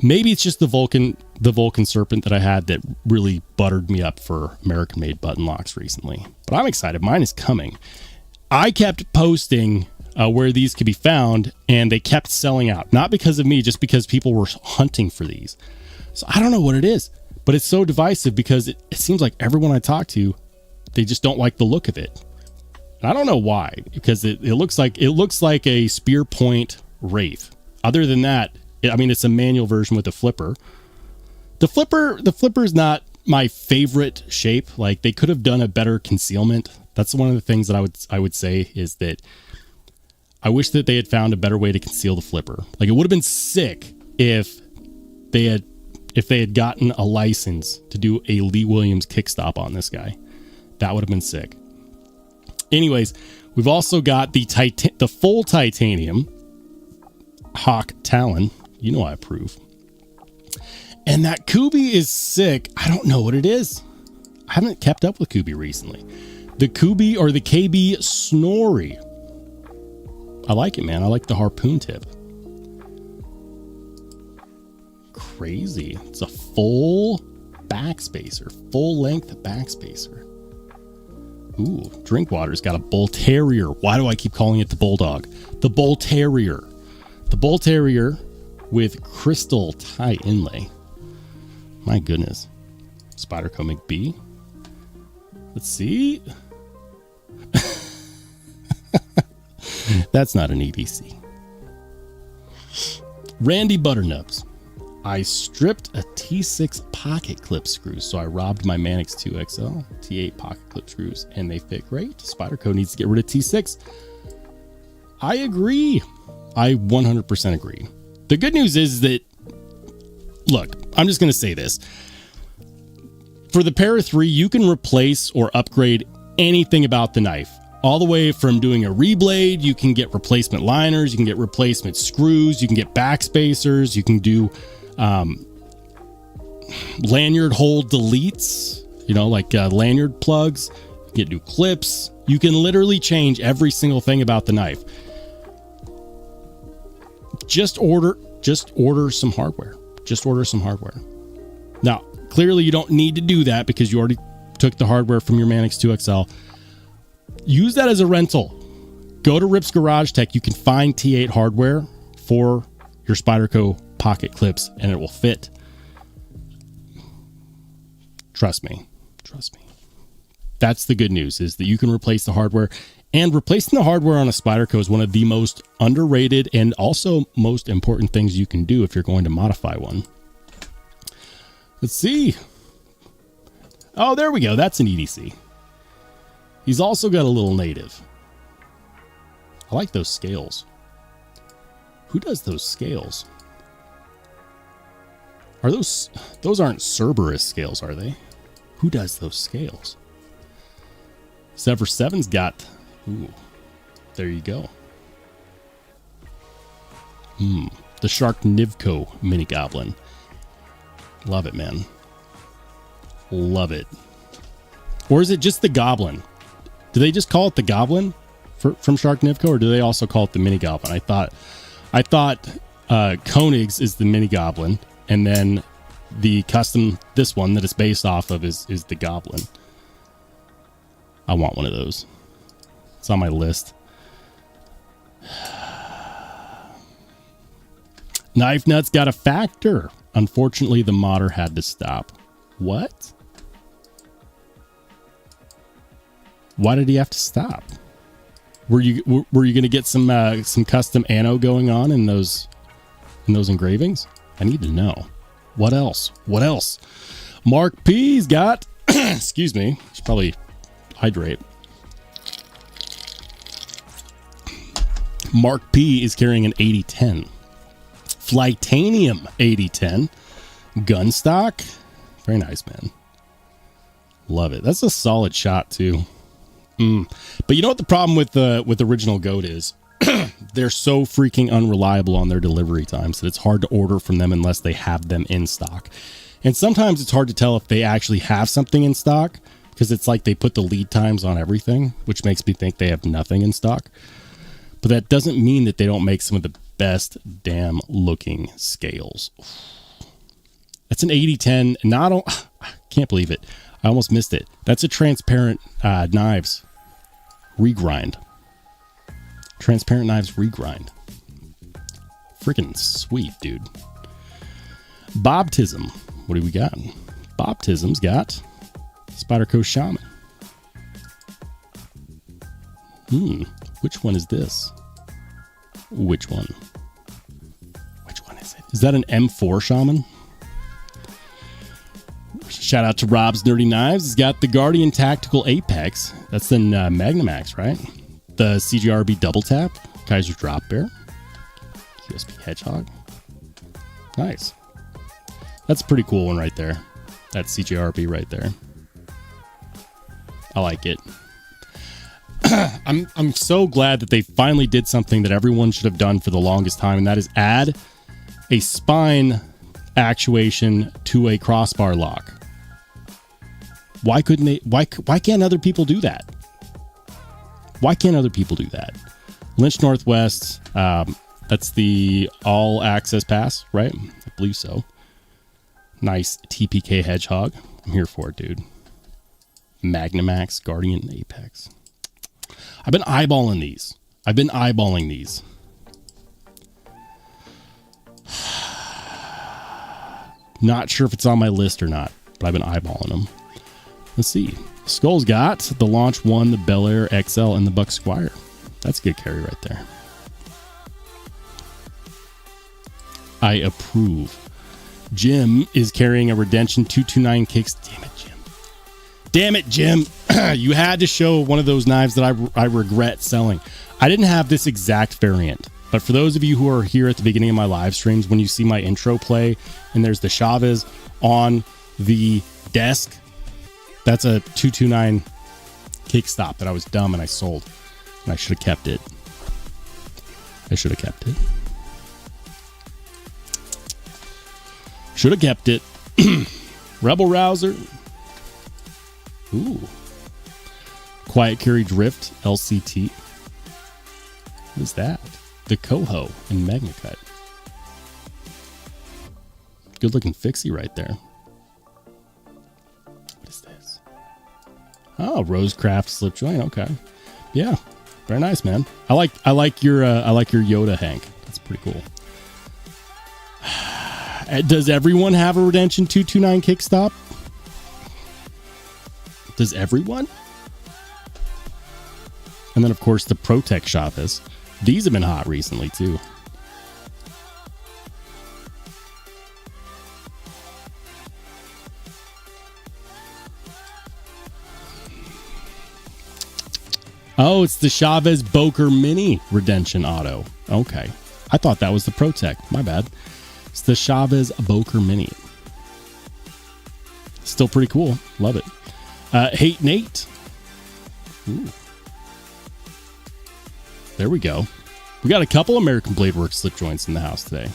Maybe it's just the Vulcan Serpent that I had that really buttered me up for American made button locks recently. But I'm excited. Mine is coming. I kept posting where these could be found, and they kept selling out. Not because of me, just because people were hunting for these. So I don't know what it is, but it's so divisive because it seems like everyone I talk to, they just don't like the look of it. And I don't know why, because it looks like a spear point wraith. Other than that, it's a manual version with a flipper. The flipper is not my favorite shape. Like, they could have done a better concealment. That's one of the things that I would say is that I wish that they had found a better way to conceal the flipper. Like, it would have been sick if they had gotten a license to do a Lee Williams kickstop on this guy. That would have been sick. Anyways, we've also got the full titanium Hawk Talon. You know I approve. And that Kubi is sick. I don't know what it is. I haven't kept up with Kubi recently. The Kubi or the KB Snorri. I like it, man. I like the harpoon tip. Crazy. It's a full backspacer. Full length backspacer. Ooh, Drinkwater's got a Bull Terrier. Why do I keep calling it the Bulldog? The Bull Terrier. The Bull Terrier with crystal tie inlay. My goodness. Spyderco McBee. Let's see. That's not an EDC. Randy Butternubs. I stripped a T6 pocket clip screw, so I robbed my Manix 2XL T8 pocket clip screws, and they fit great. Spyderco needs to get rid of T6. I agree. I 100% agree. The good news is that, look, I'm just going to say this. For the Para 3, you can replace or upgrade anything about the knife. All the way from doing a reblade, you can get replacement liners, you can get replacement screws, you can get backspacers, you can do lanyard hole deletes, like lanyard plugs, you can get new clips. You can literally change every single thing about the knife. Just order some hardware. Just order some hardware. Now, clearly you don't need to do that because you already took the hardware from your Manix 2XL. Use that as a rental. Go to Rip's Garage Tech. You can find T8 hardware for your Spyderco pocket clips, and it will fit. Trust me. That's the good news, is that you can replace the hardware. And replacing the hardware on a Spyderco is one of the most underrated and also most important things you can do if you're going to modify one. Let's see. Oh, there we go. That's an EDC. He's also got a little native. I like those scales. Who does those scales? Are those aren't Cerberus scales, are they? Who does those scales? Sever 7's got, ooh, there you go. The Shark Nivco Mini Goblin. Love it, man. Love it. Or is it just the Goblin? Do they just call it the Goblin from Shark Nivco, or do they also call it the Mini Goblin? I thought Koenig's is the Mini Goblin, and then the custom, this one that it's based off of, is the Goblin. I want one of those. It's on my list. Knife Nuts got a factor. Unfortunately, the modder had to stop. What? Why did he have to stop? Were you going to get some custom anno going on in those in those engravings? I need to know. What else? What else? Mark P's got, excuse me, should probably hydrate. Mark P is carrying an 8010. Flightanium 8010. Gun stock. Very nice, man. Love it. That's a solid shot, too. But you know what the problem with original goat is? They're so freaking unreliable on their delivery times that it's hard to order from them unless they have them in stock. And sometimes it's hard to tell if they actually have something in stock because it's like they put the lead times on everything, which makes me think they have nothing in stock. But that doesn't mean that they don't make some of the best damn looking scales. That's an 8010. I can't believe it. I almost missed it. That's a transparent knives regrind. Transparent knives regrind. Freaking sweet, dude. Bobtism. What do we got? Bobtism's got Spyderco Shaman. Which one is this? Which one? Which one is it? Is that an M4 Shaman? Shout out to Rob's Nerdy Knives. He's got the Guardian Tactical Apex. That's the Magnamax, right? The CGRB Double Tap. Kaiser Drop Bear. USB Hedgehog. Nice. That's a pretty cool one right there. That's CGRB right there. I like it. I'm so glad that they finally did something that everyone should have done for the longest time, and that is add a spine actuation to a crossbar lock. Why couldn't they? Why can't other people do that? Why can't other people do that? Lynch Northwest. That's the all access pass, right? I believe so. Nice TPK Hedgehog. I'm here for it, dude. Magnamax Guardian Apex. I've been eyeballing these. Not sure if it's on my list or not, but I've been eyeballing them. Let's see. Skull's got the Launch 1, the Bel Air XL, and the Buck Squire. That's a good carry right there. I approve. Jim is carrying a Redemption 229 kicks. Damn it, Jim. You had to show one of those knives that I regret selling. I didn't have this exact variant, but for those of you who are here at the beginning of my live streams, when you see my intro play and there's the Chavez on the desk, that's a 229 kickstop that I was dumb and I sold. And I should have kept it. Should have kept it. Rebel Rouser. Ooh. Quiet Carry Drift LCT. What is that? The Coho and MagnaCut. Good looking fixie right there. What is this? Oh, Rosecraft slip joint. Okay. Yeah. Very nice, man. I like your Yoda Hank. That's pretty cool. Does everyone have a Redemption 229 kickstop? Does everyone? And then, of course, the ProTech Chavez. These have been hot recently, too. Oh, it's the Chavez Boker Mini Redemption Auto. Okay. I thought that was the ProTech. My bad. It's the Chavez Boker Mini. Still pretty cool. Love it. Hate Nate. Ooh. There we go. We got a couple American Blade Works slip joints in the house today.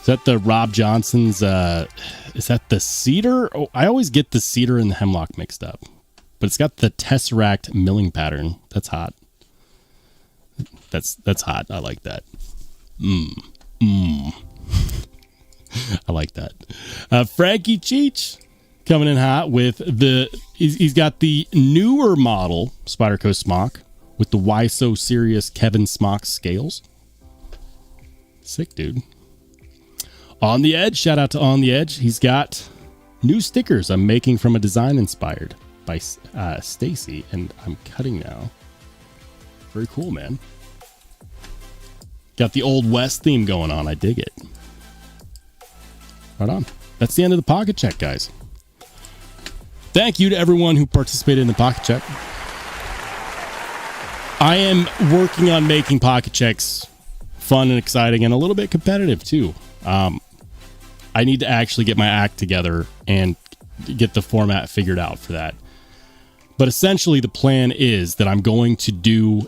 Is that the Rob Johnson's, is that the Cedar? Oh, I always get the Cedar and the Hemlock mixed up. But it's got the Tesseract milling pattern. That's hot. That's hot. I like that. I like that. Frankie Cheech coming in hot with he's got the newer model Spyderco Smock with the Why So Serious Kevin Smock scales. Sick, dude. On the Edge, shout out to On the Edge. He's got new stickers I'm making from a design inspired by Stacy, and I'm cutting now. Very cool, man. Got the Old West theme going on. I dig it. Right on. That's the end of the pocket check, guys. Thank you to everyone who participated in the pocket check. I am working on making pocket checks fun and exciting and a little bit competitive too. I need to actually get my act together and get the format figured out for that. But essentially the plan is that I'm going to do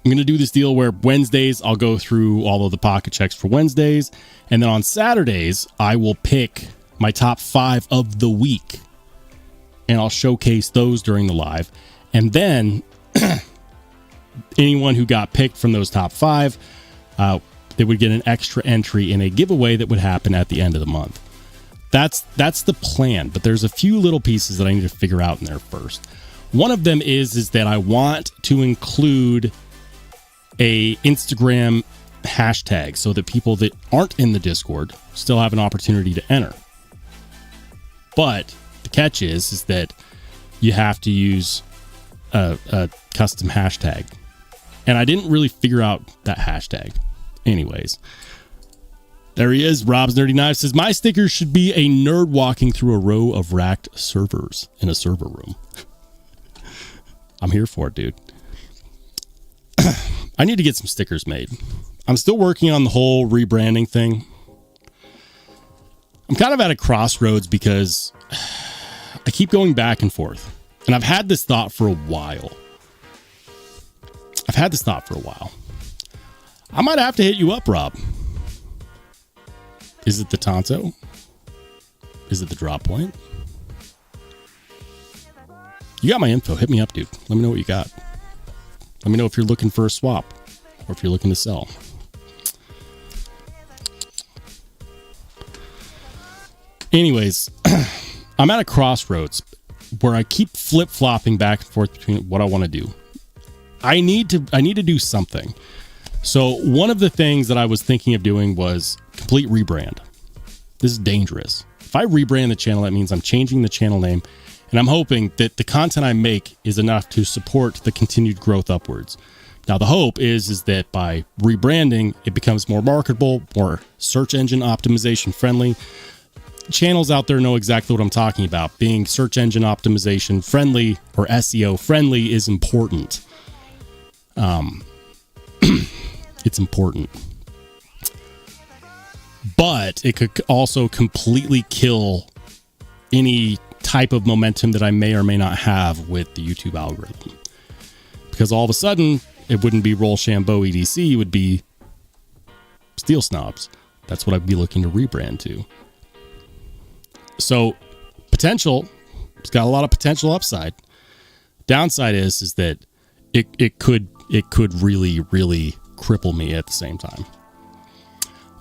this deal where Wednesdays I'll go through all of the pocket checks for Wednesdays. And then on Saturdays, I will pick my top 5 of the week. And I'll showcase those during the live. And then anyone who got picked from those top 5, they would get an extra entry in a giveaway that would happen at the end of the month. That's the plan, but there's a few little pieces that I need to figure out in there first. One of them is that I want to include a Instagram hashtag so that people that aren't in the Discord still have an opportunity to enter. But the catch is that you have to use a custom hashtag. And I didn't really figure out that hashtag. Anyways, there he is. Rob's Nerdy Knife says, my sticker should be a nerd walking through a row of racked servers in a server room. I'm here for it, dude. I need to get some stickers made. I'm still working on the whole rebranding thing. I'm kind of at a crossroads because I keep going back and forth. And I've had this thought for a while. I might have to hit you up, Rob. Is it the Tonto? Is it the drop point? You got my info. Hit me up, dude. Let me know what you got. Let me know if you're looking for a swap or if you're looking to sell. Anyways, I'm at a crossroads where I keep flip-flopping back and forth between what I want to do. I need to do something. So one of the things that I was thinking of doing was complete rebrand. This is dangerous. If I rebrand the channel, that means I'm changing the channel name, and I'm hoping that the content I make is enough to support the continued growth upwards. Now, the hope is that by rebranding, it becomes more marketable, more search engine optimization friendly. Channels out there know exactly what I'm talking about. Being search engine optimization friendly or SEO friendly is important. It's important. But it could also completely kill any type of momentum that I may or may not have with the YouTube algorithm. Because all of a sudden, it wouldn't be Rollshambo EDC, it would be Steel Snobs. That's what I'd be looking to rebrand to. So, potential, it's got a lot of potential upside. Downside is that it could really, really cripple me at the same time.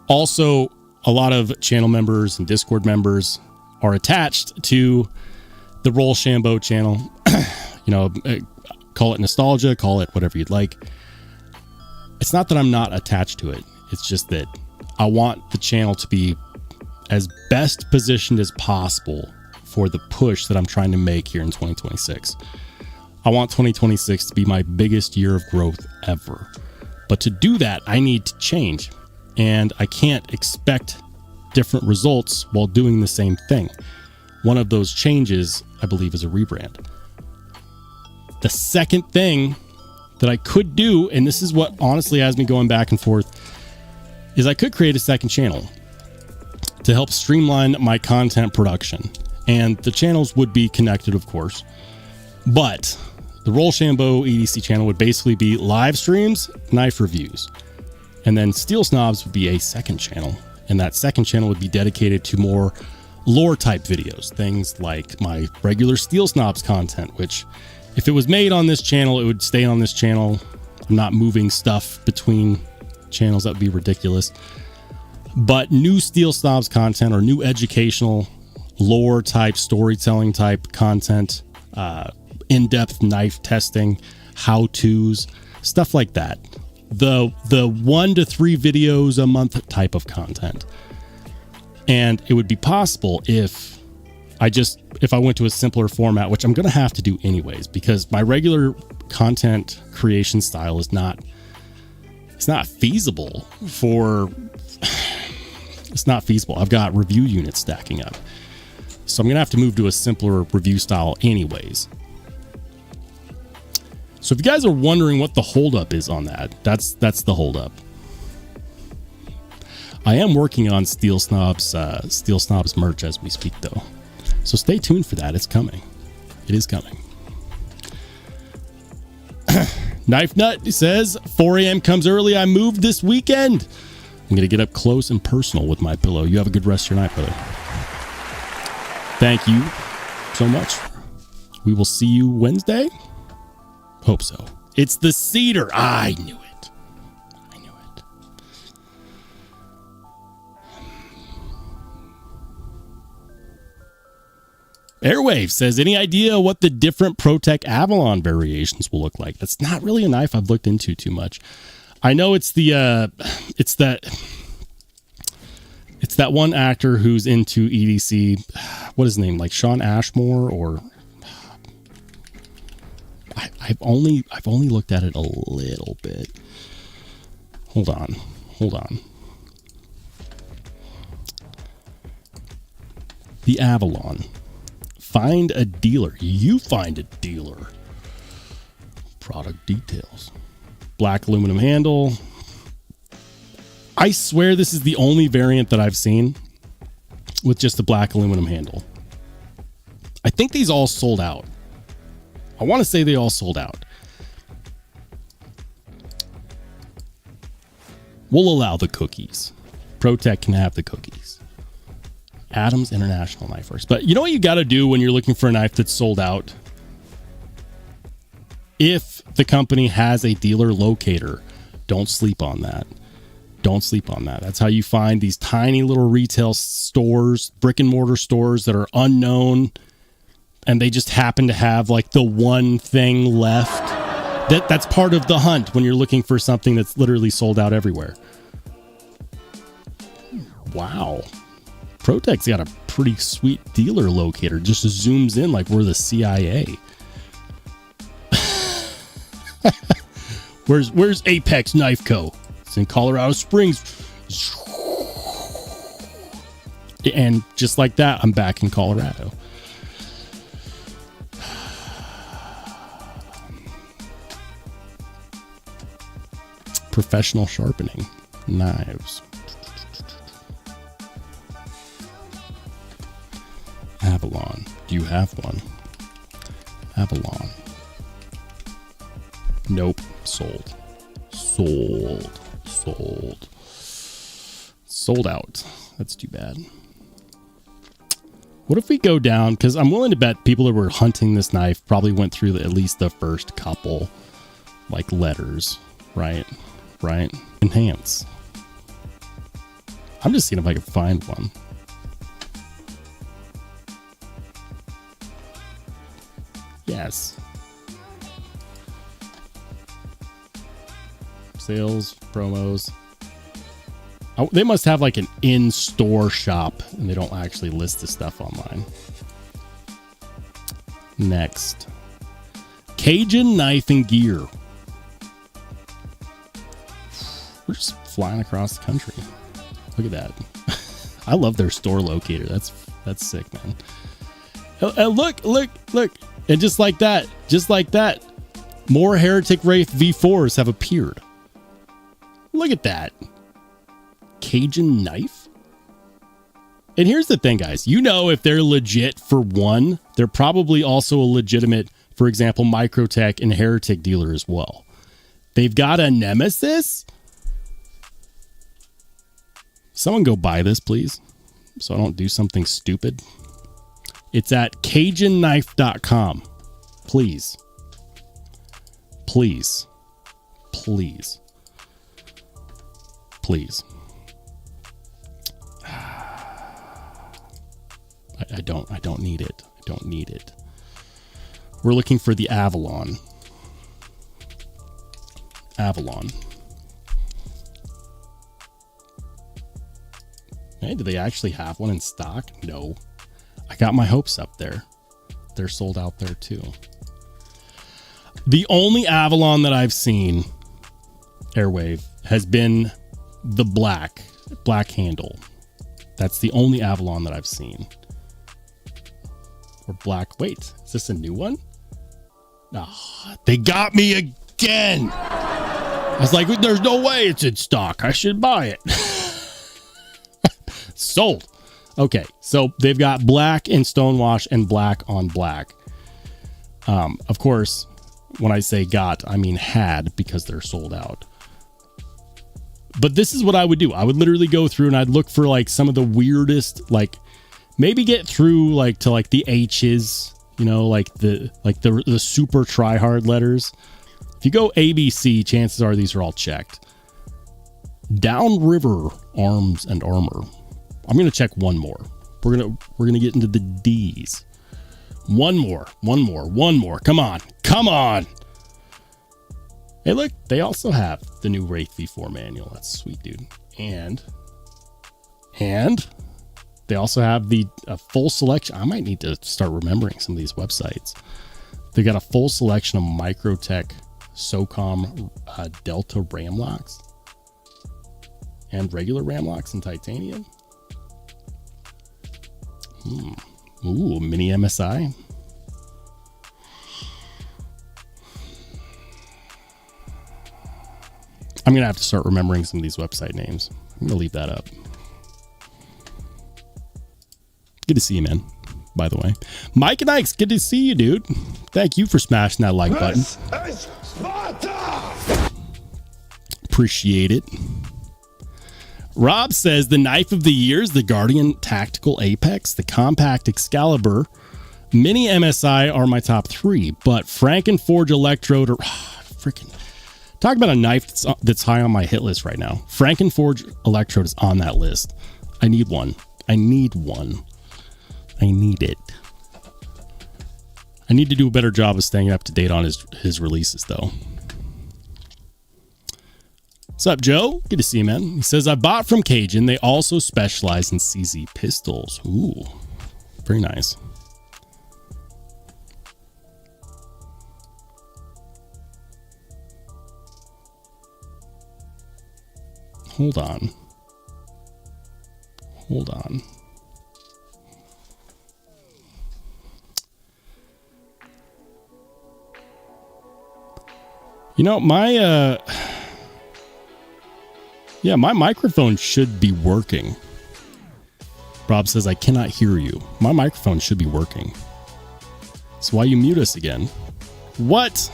Also, a lot of channel members and Discord members are attached to the Rollshambo channel. Call it nostalgia, call it whatever you'd like. It's not that I'm not attached to it. It's just that I want the channel to be as best positioned as possible for the push that I'm trying to make here in 2026. I want 2026 to be my biggest year of growth ever. But to do that, I need to change. And I can't expect different results while doing the same thing. One of those changes, I believe, is a rebrand. The second thing that I could do, and this is what honestly has me going back and forth, is I could create a second channel to help streamline my content production. And the channels would be connected, of course. But the Rollshambo EDC channel would basically be live streams, knife reviews. And then Steel Snobs would be a second channel. And that second channel would be dedicated to more lore type videos. Things like my regular Steel Snobs content, which if it was made on this channel, it would stay on this channel. I'm not moving stuff between channels. That would be ridiculous. But new Steel Snobs content or new educational lore type, storytelling type content, in-depth knife testing, how-tos, stuff like that. The 1 to 3 videos a month type of content. And it would be possible if I went to a simpler format, which I'm going to have to do anyways, because my regular content creation style is not it's not feasible for, it's not feasible. I've got review units stacking up. So I'm going to have to move to a simpler review style anyways. So if you guys are wondering what the holdup is on that, that's the holdup. I am working on Steel Snobs merch as we speak though. So stay tuned for that. It's coming. It is coming. Knife Nut says 4 a.m. comes early. I moved this weekend. I'm going to get up close and personal with my pillow. You have a good rest of your night, brother. Thank you so much. We will see you Wednesday. Hope so. It's the cedar. I knew it. I knew it. Airwave says, any idea what the different ProTech Avalon variations will look like? That's not really a knife I've looked into too much. I know it's the it's that one actor who's into EDC. What is his name? Like Sean Ashmore, or I've only looked at it a little bit. Hold on. The Avalon. Find a dealer. You find a dealer. Product details. Black aluminum handle. I swear this is the only variant that I've seen with just the black aluminum handle. I think these all sold out. I want to say they all sold out. We'll allow the cookies. ProTech can have the cookies. Adams International Knife Works. But you know what you got to do when you're looking for a knife that's sold out? If the company has a dealer locator, don't sleep on that. Don't sleep on that. That's how you find these tiny little retail stores, brick and mortar stores that are unknown, and they just happen to have like the one thing left. That's part of the hunt when you're looking for something that's literally sold out everywhere. Wow. ProTech's got a pretty sweet dealer locator. Just zooms in like we're the CIA. Where's Apex Knife Co? It's in Colorado Springs. And just like that, I'm back in Colorado. Professional sharpening knives. Avalon. Do you have one? Avalon. Nope. Sold out. That's too bad. What if we go down, because I'm willing to bet people that were hunting this knife probably went through at least the first couple like letters, right? Enhance. I'm just seeing if I can find one. Yes. Sales, promos. Oh, they must have like an in-store shop and they don't actually list the stuff online. Next. Cajun Knife and Gear. We're just flying across the country. Look at that. I love their store locator. That's sick, man. Look. And just like that, more Heretic Wraith V4s have appeared. Look at that. Cajun Knife? And here's the thing, guys. You know, if they're legit for one, they're probably also a legitimate, for example, Microtech and Heretic dealer as well. They've got a nemesis? Someone go buy this, please, so I don't do something stupid. It's at CajunKnife.com. Please. I don't need it. We're looking for the Avalon. Hey, do they actually have one in stock? No. I got my hopes up there. They're sold out there too. The only Avalon that I've seen, Airwave, has been the black handle. That's the only Avalon that I've seen. Or black. Wait, is this a new one? Oh, they got me again. I was like, there's no way it's in stock. I should buy it. Sold. Okay, so they've got black in stonewash and black on black. Of course, when I say got, I mean had, because they're sold out. But this is what I would do. I would literally go through and I'd look for like some of the weirdest, like maybe get through like to like the H's, you know, like the super try hard letters. If you go ABC, chances are these are all checked. Downriver arms and armor. I'm gonna check one more. We're gonna get into the D's. One more. Come on. Hey, look, they also have the new Wraith V4 manual. That's sweet, dude. And they also have a full selection. I might need to start remembering some of these websites. They got a full selection of microtech SOCOM Delta ram locks and regular ram locks in titanium. Ooh, mini MSI. I'm going to have to start remembering some of these website names. I'm going to leave that up. Good to see you, man. By the way, Mike and Ike's, good to see you, dude. Thank you for smashing that like button. Appreciate it. Rob says the knife of the year is the Guardian Tactical Apex, the Compact Excalibur, Mini MSI are my top 3, but Frankenforge Electrode are freaking. Talk about a knife that's high on my hit list right now. Frankenforge Electrode is on that list. I need one. I need it. I need to do a better job of staying up to date on his releases, though. What's up, Joe? Good to see you, man. He says, I bought from Cajun. They also specialize in CZ pistols. Ooh, very nice. Hold on. You know, my microphone should be working. Rob says, I cannot hear you. My microphone should be working. So why you mute us again? What?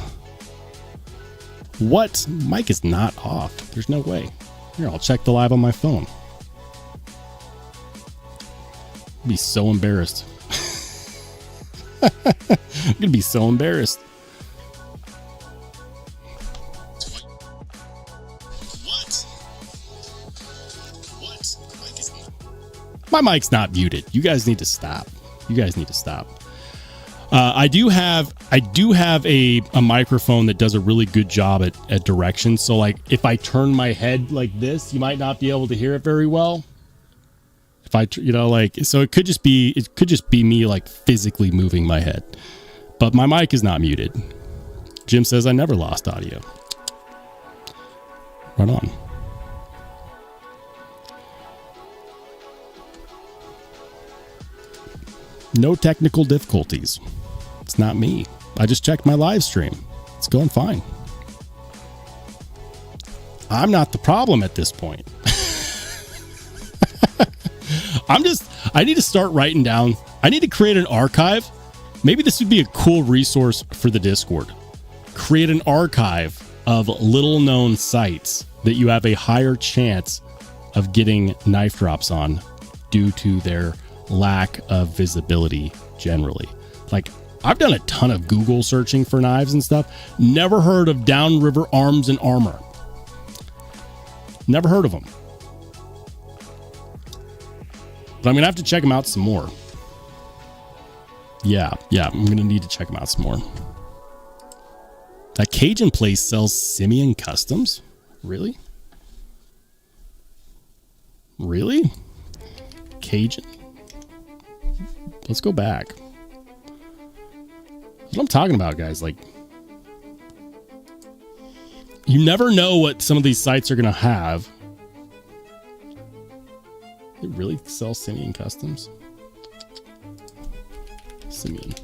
Mic is not off. There's no way. Here, I'll check the live on my phone. I'll be so embarrassed. I'm gonna be so embarrassed. My mic's not muted. You guys need to stop. I do have a microphone that does a really good job at direction. So like if I turn my head like this, you might not be able to hear it very well. If I, so it could just be me like physically moving my head, but my mic is not muted. Jim says I never lost audio. Right on. No technical difficulties. It's not me. I just checked my live stream. It's going fine. I'm not the problem at this point. I need to start writing down. I need to create an archive. Maybe this would be a cool resource for the Discord. Create an archive of little known sites that you have a higher chance of getting knife drops on due to their lack of visibility generally. Like, I've done a ton of Google searching for knives and stuff. Never heard of Downriver Arms and Armor. Never heard of them. But I'm going to have to check them out some more. Yeah, I'm going to need to check them out some more. That Cajun place sells Simeon Customs? Really? Cajun? Let's go back. That's what I'm talking about, guys. Like, You never know what some of these sites are going to have. They really sell Simeon Customs? Simeon.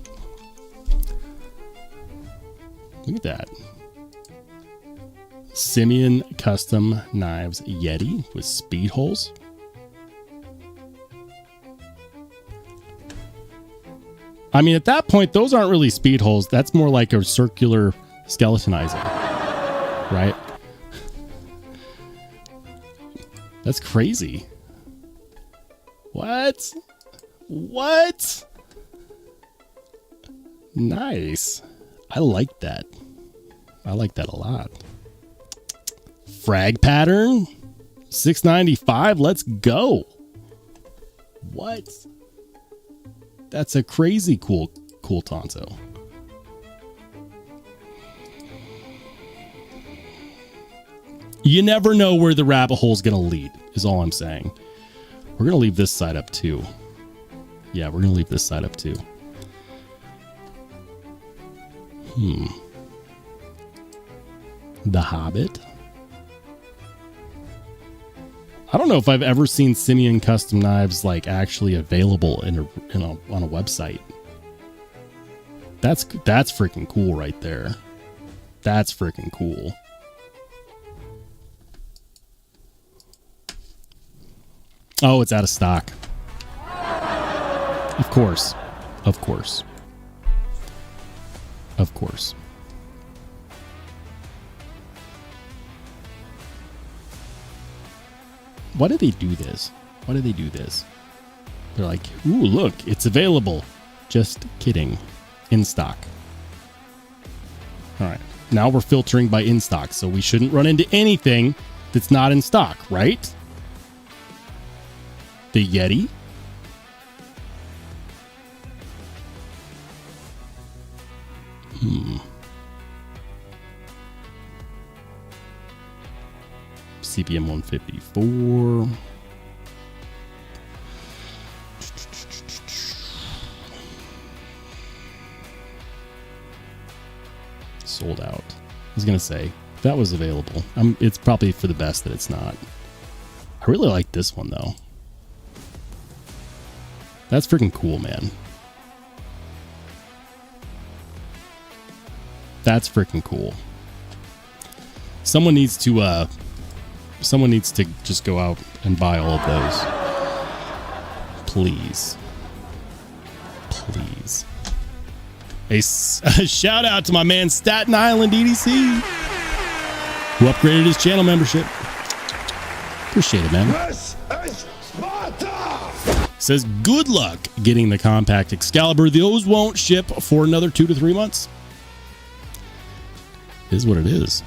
Look at that. Simeon Custom Knives Yeti with speed holes. I mean, at that point, those aren't really speed holes. That's more like a circular skeletonizing, right? That's crazy. What? What? Nice. I like that. I like that a lot. Frag pattern. $6.95. Let's go. What? That's a crazy cool Tonto. You never know where the rabbit hole is going to lead, is all I'm saying. We're going to leave this side up too. Yeah, we're going to leave this side up too. The Hobbit. I don't know if I've ever seen Simeon Custom Knives like actually available on a website. That's freaking cool right there. That's freaking cool. Oh, it's out of stock. Of course. Of course. Of course. Why do they do this? Why do they do this? They're like, ooh, look, it's available. Just kidding. In stock. All right. Now we're filtering by in stock, so we shouldn't run into anything that's not in stock, right? The Yeti. CPM 154. Sold out. I was gonna say if that was available. It's probably for the best that it's not. I really like this one though. That's freaking cool, man. That's freaking cool. Someone needs to just go out and buy all of those. Please. Please. A shout out to my man Staten Island EDC, who upgraded his channel membership. Appreciate it, man. This is Sparta! Says good luck getting the compact Excalibur. Those won't ship for another 2 to 3 months. It is what it is.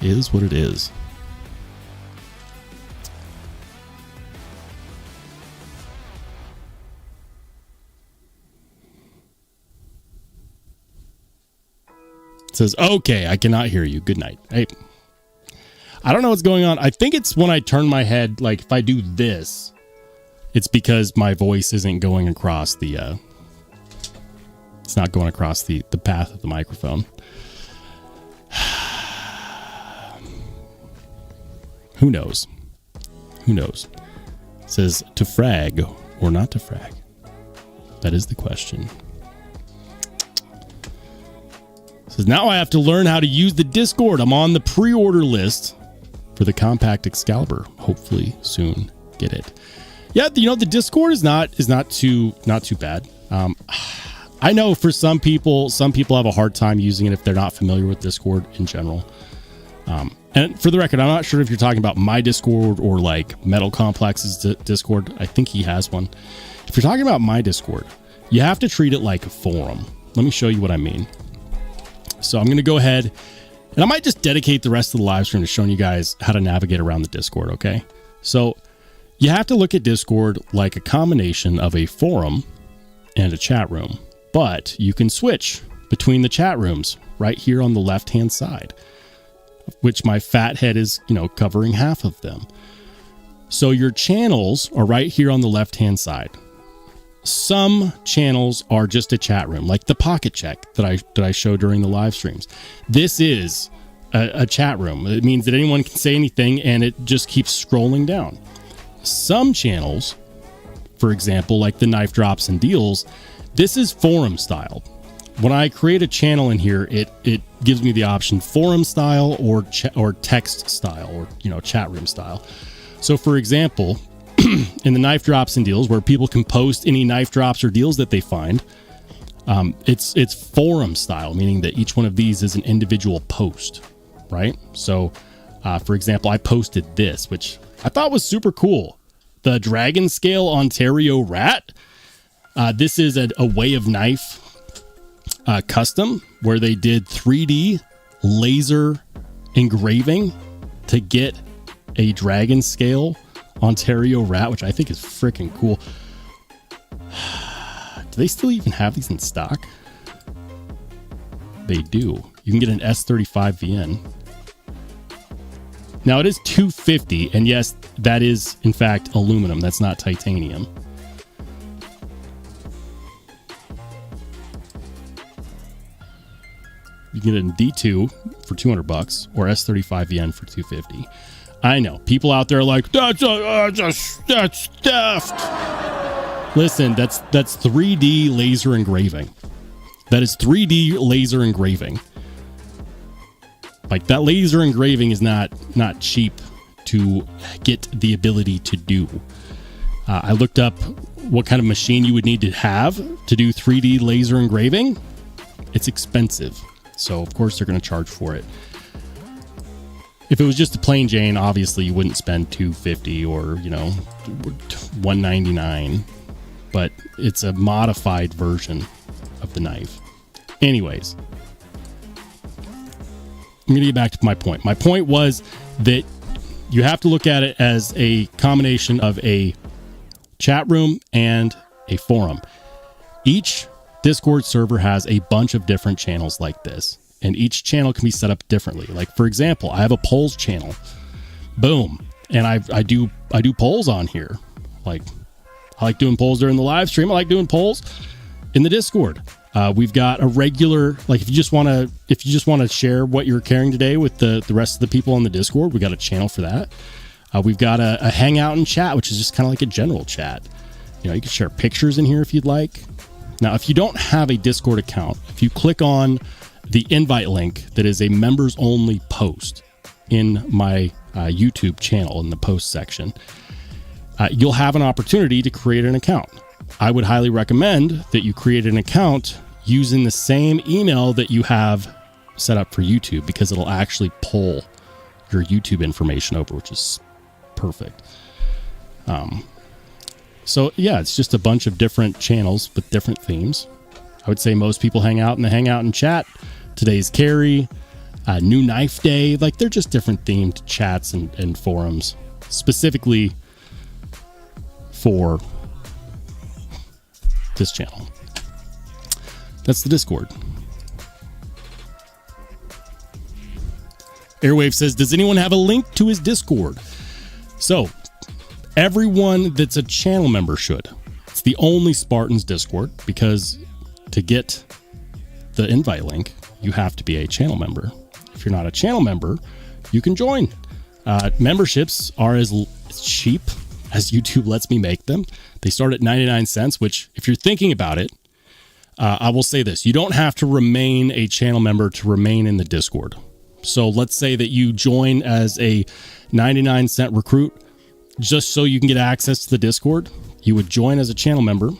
It is what it is. It says, okay, I cannot hear you. Good night. Hey, I don't know what's going on. I think it's when I turn my head, like if I do this, it's because my voice isn't going across the, it's not going across the path of the microphone. Who knows? Who knows? It says to frag or not to frag. That is the question. It says now I have to learn how to use the Discord. I'm on the pre-order list for the compact Excalibur. Hopefully soon get it. Yeah, you know the Discord is not too bad. I know for some people have a hard time using it if they're not familiar with Discord in general. And for the record, I'm not sure if you're talking about my Discord or like Metal Complex's Discord. I think he has one. If you're talking about my Discord, you have to treat it like a forum. Let me show you what I mean. So I'm going to go ahead and I might just dedicate the rest of the live stream to showing you guys how to navigate around the Discord. Okay. So you have to look at Discord like a combination of a forum and a chat room, but you can switch between the chat rooms right here on the left-hand side, which my fat head is, covering half of them. So your channels are right here on the left-hand side. Some channels are just a chat room, like the Pocket Check that I show during the live streams. This is a chat room. It means that anyone can say anything and it just keeps scrolling down. Some channels, for example, like the Knife Drops and Deals, this is forum style. When I create a channel in here, it gives me the option forum style or text style, or chat room style. So for example, in the Knife Drops and Deals, where people can post any knife drops or deals that they find, it's forum style, meaning that each one of these is an individual post, right? So for example, I posted this, which I thought was super cool. The Dragon Scale Ontario Rat. This is a Way of Knife custom where they did 3D laser engraving to get a Dragon Scale Ontario Rat, which I think is freaking cool. Do they still even have these in stock? They do. You can get an S35 VN. Now it is $250, and yes, that is in fact aluminum. That's not titanium. You can get it in D2 for $200 or S35 VN for $250. I know people out there are like, that's theft. Listen, that's 3D laser engraving. That is 3D laser engraving. Like, that laser engraving is not cheap to get the ability to do. I looked up what kind of machine you would need to have to do 3D laser engraving. It's expensive. So, of course, they're going to charge for it. If it was just a plain Jane, obviously you wouldn't spend $250 or, $199. But it's a modified version of the knife. Anyways, I'm going to get back to my point. My point was that you have to look at it as a combination of a chat room and a forum. Each Discord server has a bunch of different channels like this, and each channel can be set up differently. Like, for example, I have a polls channel. Boom. And I do polls on here. Like, I like doing polls during the live stream. I like doing polls in the Discord. We've got a regular, like, if you just want to share what you're carrying today with the rest of the people on the Discord, we got a channel for that. We've got a hangout and chat, which is just kind of like a general chat. You can share pictures in here if you'd like. Now, if you don't have a Discord account, if you click on the invite link that is a members only post in my YouTube channel in the post section, you'll have an opportunity to create an account. I would highly recommend that you create an account using the same email that you have set up for YouTube, because it'll actually pull your YouTube information over, which is perfect. So yeah, it's just a bunch of different channels with different themes. I would say most people hang out in the hangout and chat. Today's carry, new knife day. Like, they're just different themed chats and forums specifically for this channel. That's the Discord. Airwave says, does anyone have a link to his Discord? So, everyone that's a channel member should. It's the only Spartans Discord, because to get the invite link, you have to be a channel member. If you're not a channel member, you can join. Memberships are as cheap as YouTube lets me make them. They start at 99 cents, which, if you're thinking about it, I will say this: you don't have to remain a channel member to remain in the Discord. So let's say that you join as a 99-cent recruit just so you can get access to the Discord. You would join as a channel member.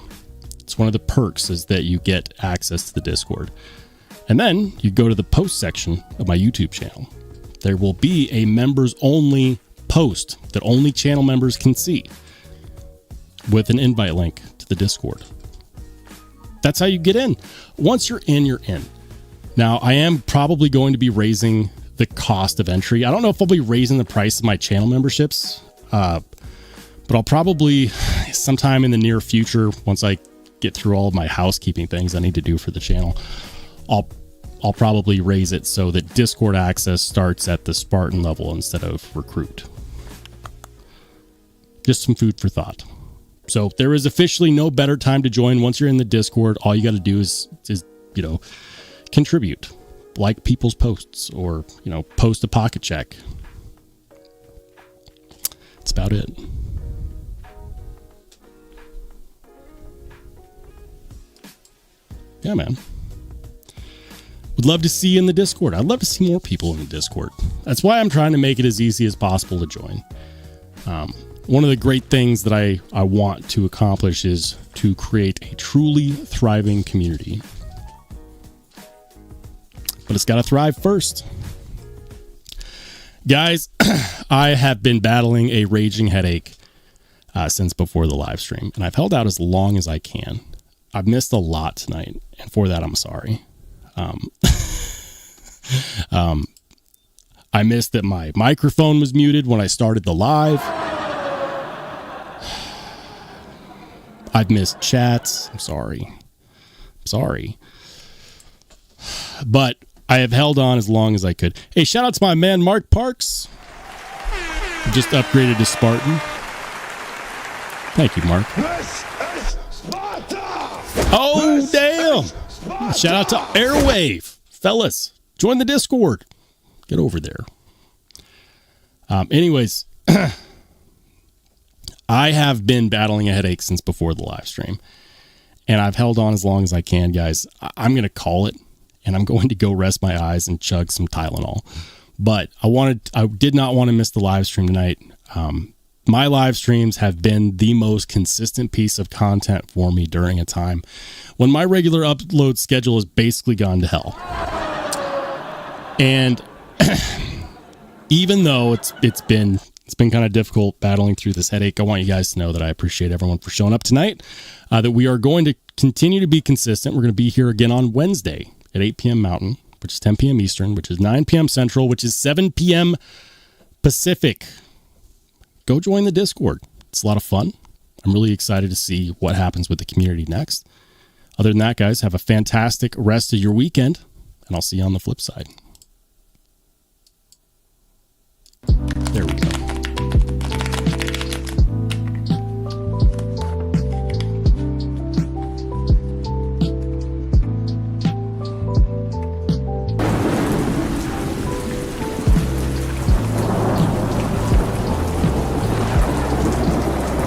It's one of the perks, is that you get access to the Discord. And then you go to the post section of my YouTube channel. There will be a members only post that only channel members can see with an invite link to the Discord. That's how you get in. Once you're in, you're in. Now, I am probably going to be raising the cost of entry. I don't know if I'll be raising the price of my channel memberships, but I'll probably, sometime in the near future, once I get through all of my housekeeping things I need to do for the channel, I'll probably raise it so that Discord access starts at the Spartan level instead of recruit. Just some food for thought. So there is officially no better time to join. Once you're in the Discord, all you got to do is, contribute, like people's posts, or, post a pocket check. That's about it. Yeah, man. Would love to see you in the Discord. I'd love to see more people in the Discord. That's why I'm trying to make it as easy as possible to join. One of the great things that I want to accomplish is to create a truly thriving community. But it's got to thrive first. Guys, I have been battling a raging headache since before the live stream, and I've held out as long as I can. I've missed a lot tonight, and for that, I'm sorry. I missed that my microphone was muted when I started the live. I've missed chats. I'm sorry. But I have held on as long as I could. Hey, shout out to my man, Mark Parks. Just upgraded to Spartan. Thank you, Mark. This is Sparta! Oh, damn. Shout out to Airwave. Fellas, join the Discord. Get over there. Anyways, I have been battling a headache since before the live stream, and I've held on as long as I can, guys. I'm going to call it, and I'm going to go rest my eyes and chug some Tylenol. But I did not want to miss the live stream tonight. My live streams have been the most consistent piece of content for me during a time when my regular upload schedule has basically gone to hell. And even though it's been kind of difficult battling through this headache, I want you guys to know that I appreciate everyone for showing up tonight, that we are going to continue to be consistent. We're going to be here again on Wednesday at 8 p.m. Mountain, which is 10 p.m. Eastern, which is 9 p.m. Central, which is 7 p.m. Pacific. Go join the Discord. It's a lot of fun. I'm really excited to see what happens with the community next. Other than that, guys, have a fantastic rest of your weekend, and I'll see you on the flip side. There we go.